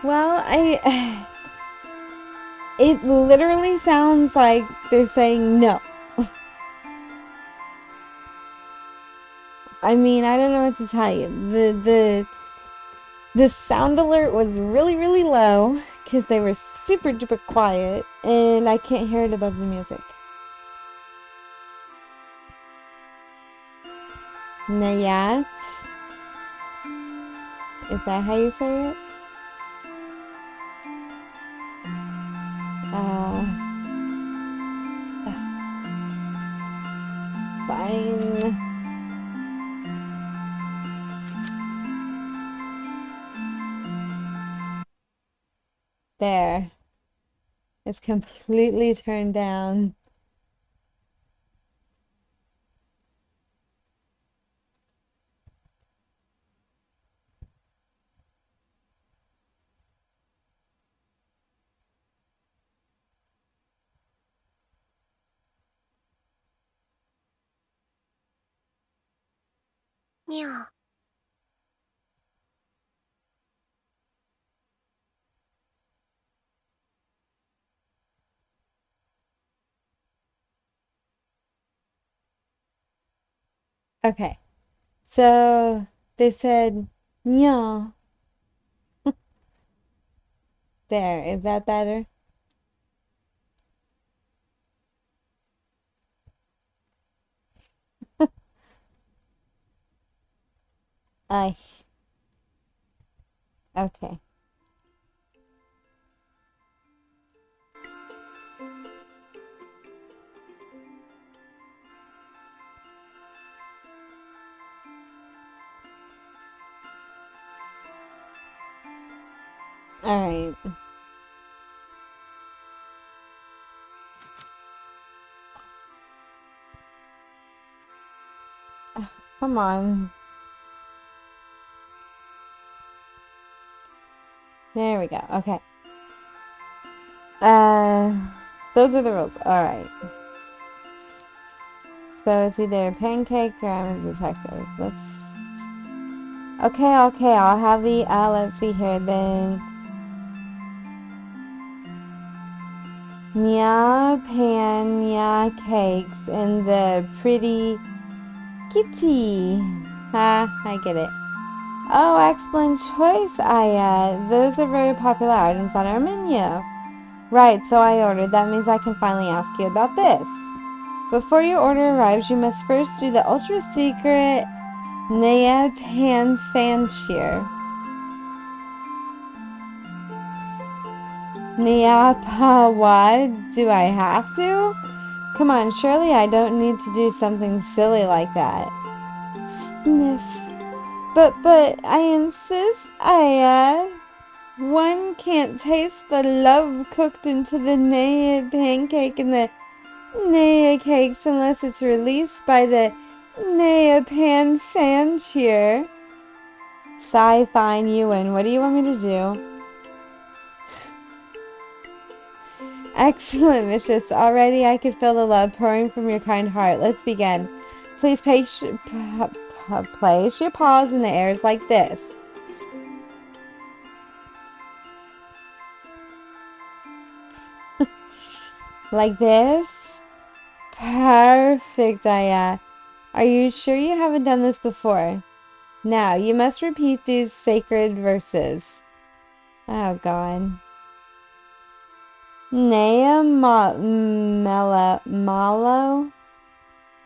Well, it literally sounds like they're saying no. I mean, I don't know what to tell you. The sound alert was really, really low because they were super duper quiet and I can't hear it above the music. Nayat? Is that how you say it? Fine. There. It's completely turned down. Yeah. Okay. So they said, yeah. There. Is that better? I. Okay. Alright. Come on. There we go. Okay. Those are the rules. Alright. So it's either pancake or I'm a detective. Let's... Okay, I'll have the, let's see here, then... Nya pan, nya cakes, and the pretty kitty. Ha, I get it. Oh, excellent choice, Aya. Those are very popular items on our menu. Right, so I ordered. That means I can finally ask you about this. Before your order arrives, you must first do the ultra-secret Naya Pan fan cheer. Naya Pa what? Do I have to? Come on, surely I don't need to do something silly like that. Sniff. But, I insist, Aya. One can't taste the love cooked into the Naya pancake and the Naya cakes unless it's released by the Naya pan fan cheer. Sigh, fine, you win. What do you want me to do? Excellent, mistress. Already I could feel the love pouring from your kind heart. Let's begin. Please place your paws in the airs like this. Like this? Perfect, Aya. Are you sure you haven't done this before? Now, you must repeat these sacred verses. Oh, God. Nea malo.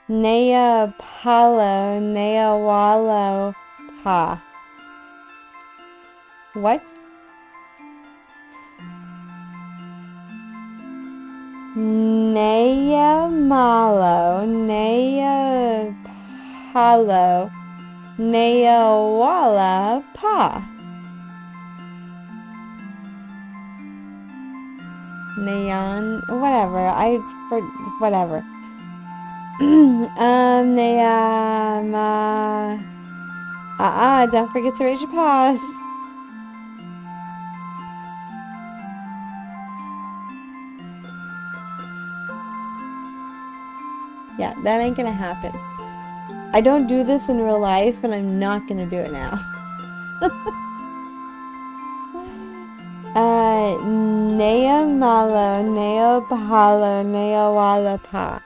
Nea palo. Nea wallo pa. What? Nea malo. Nea palo. Nea walla pa. Neon, whatever. Whatever. Nea ma. Don't forget to raise your paws. Yeah, that ain't gonna happen. I don't do this in real life, and I'm not gonna do it now. Nea malo, nea pahalo, nea wala pa.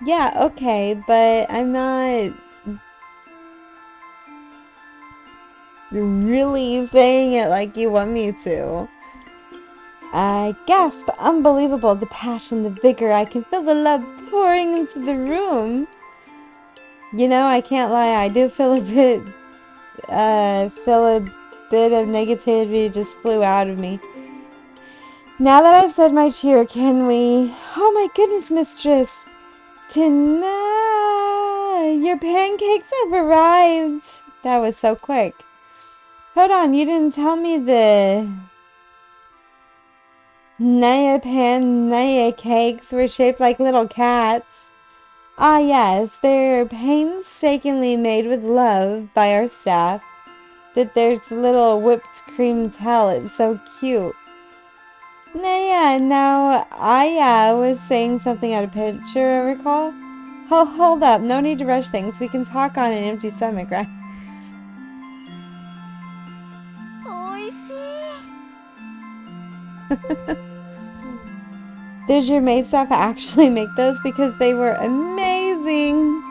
Yeah, okay, but I'm not really saying it like you want me to. I gasp, unbelievable, the passion, the vigor, I can feel the love pouring into the room. You know, I can't lie, I do feel a bit of negativity just flew out of me. Now that I've said my cheer, can we... Oh my goodness, mistress! Tonight, your pancakes have arrived. That was so quick. Hold on, you didn't tell me the Naya cakes were shaped like little cats. Ah yes, they're painstakingly made with love by our staff. That there's little whipped cream tell, it's so cute. Naya, now Aya was saying something out of picture, I recall. Oh, hold up, no need to rush things. We can talk on an empty stomach, right? Did your maid staff actually make those? Because they were amazing.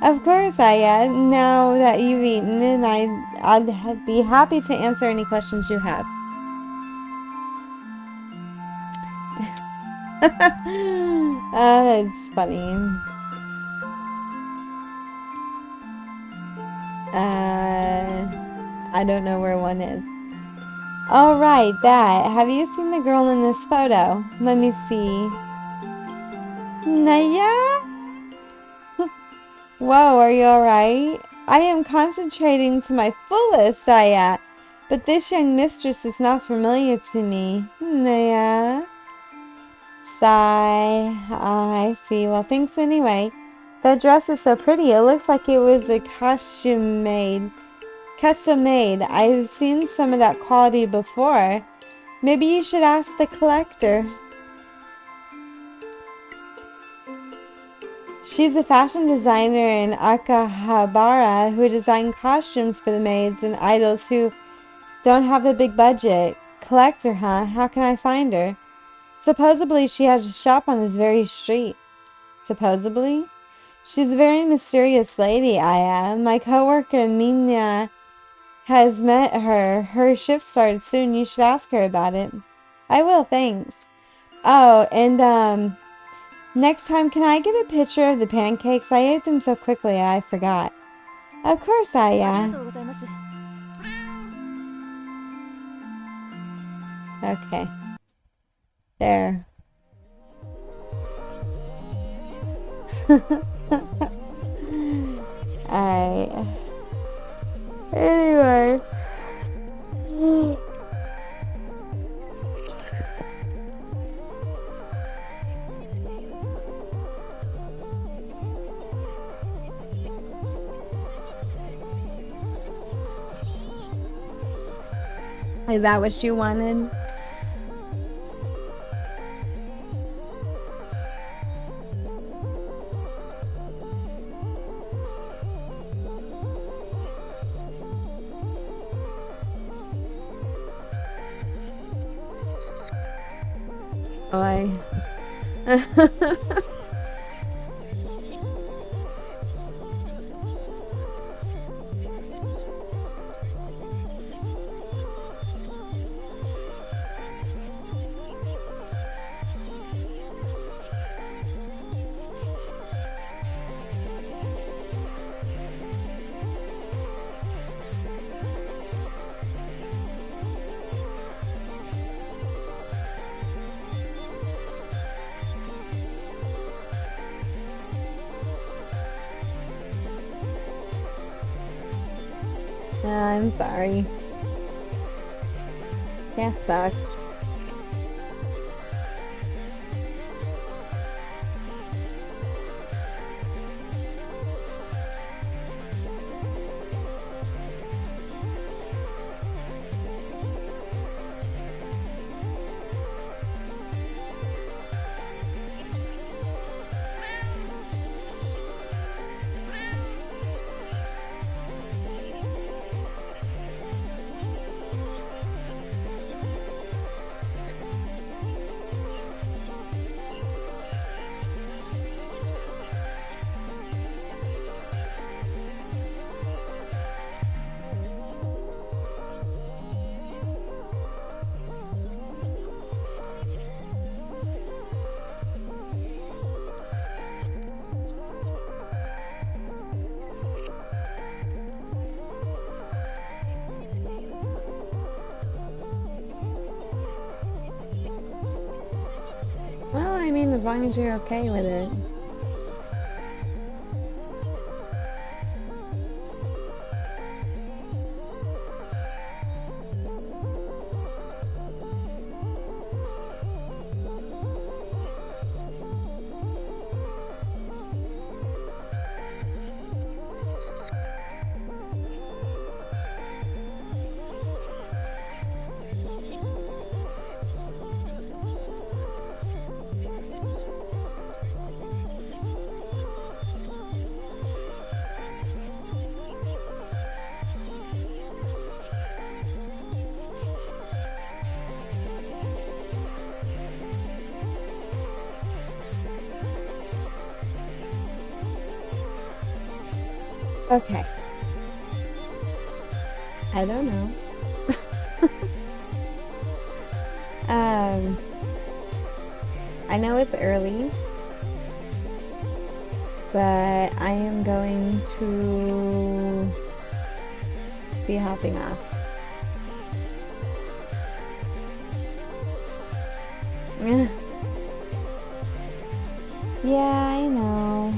Of course, Aya. Now that you've eaten, and I'd be happy to answer any questions you have. It's funny. I don't know where one is. Oh, right, that. Have you seen the girl in this photo? Let me see. Naya? Whoa, are you alright? I am concentrating to my fullest, Saya. But this young mistress is not familiar to me. Naya? Sigh. I see. Well, thanks anyway. That dress is so pretty. It looks like it was a custom made. I've seen some of that quality before. Maybe you should ask the collector. She's a fashion designer in Akihabara who designed costumes for the maids and idols who don't have a big budget. Collector, huh? How can I find her? Supposedly she has a shop on this very street. Supposedly? She's a very mysterious lady, Aya. My coworker, Mina, has met her. Her shift started soon. You should ask her about it. I will, thanks. Oh, and, next time, can I get a picture of the pancakes? I ate them so quickly, I forgot. Of course, Aya. Okay. There. Alright. Anyway. Is that what you wanted? Oh, I... I'm sorry. Yeah, sucks. Well, I mean, as long as you're okay with it. Okay. I don't know. I know it's early, but I am going to be hopping off. Yeah, I know.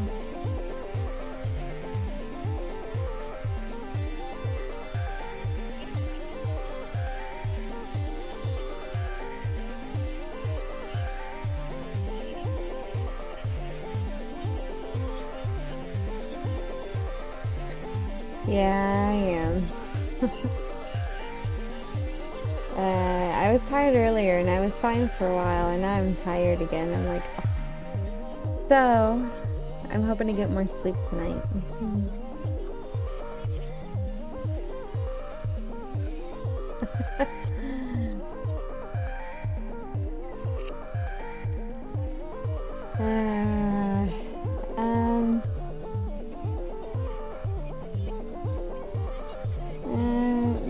Yeah, I am. I was tired earlier and I was fine for a while, and now I'm tired again. I'm like, oh. So, I'm hoping to get more sleep tonight.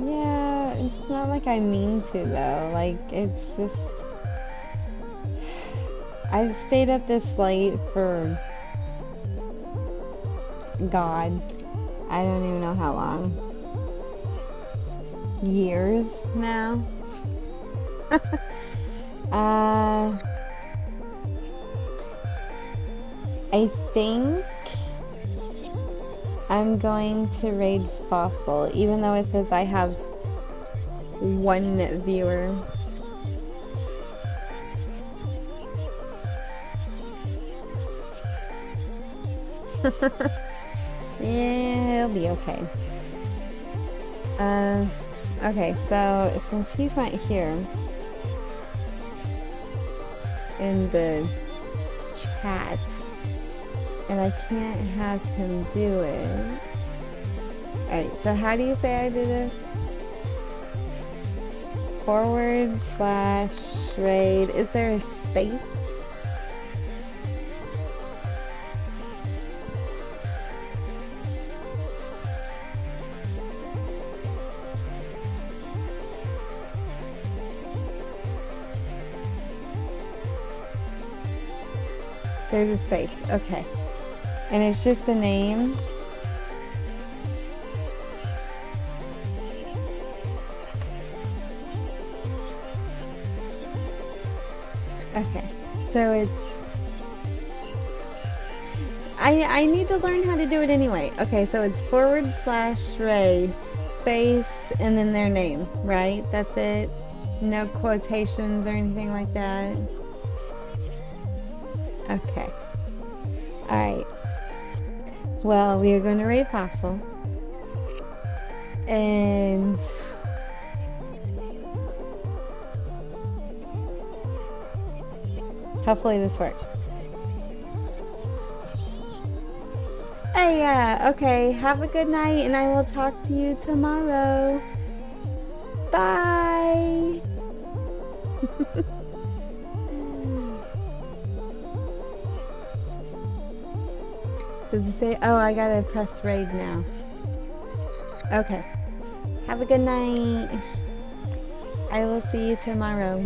Yeah, it's not like I mean to though. Like, it's just, I've stayed up this late for, God, I don't even know how long. Years now. I think I'm going to raid Fossil, even though it says I have one viewer. Yeah, it'll be okay. Okay, so since he's not here in the chat, and I can't have him do it. Alright, so how do you say I do this? /raid. Is there a space? There's a space. Okay. And it's just a name. Okay. So it's... I need to learn how to do it anyway. Okay, so it's /raid, space, and then their name, right? That's it? No quotations or anything like that? Okay. Alright. Well, we are going to raid Fossil. And... hopefully this works. Hey, okay. Have a good night, and I will talk to you tomorrow. Bye! Does it say? Oh, I gotta press raid now. Okay. Have a good night. I will see you tomorrow.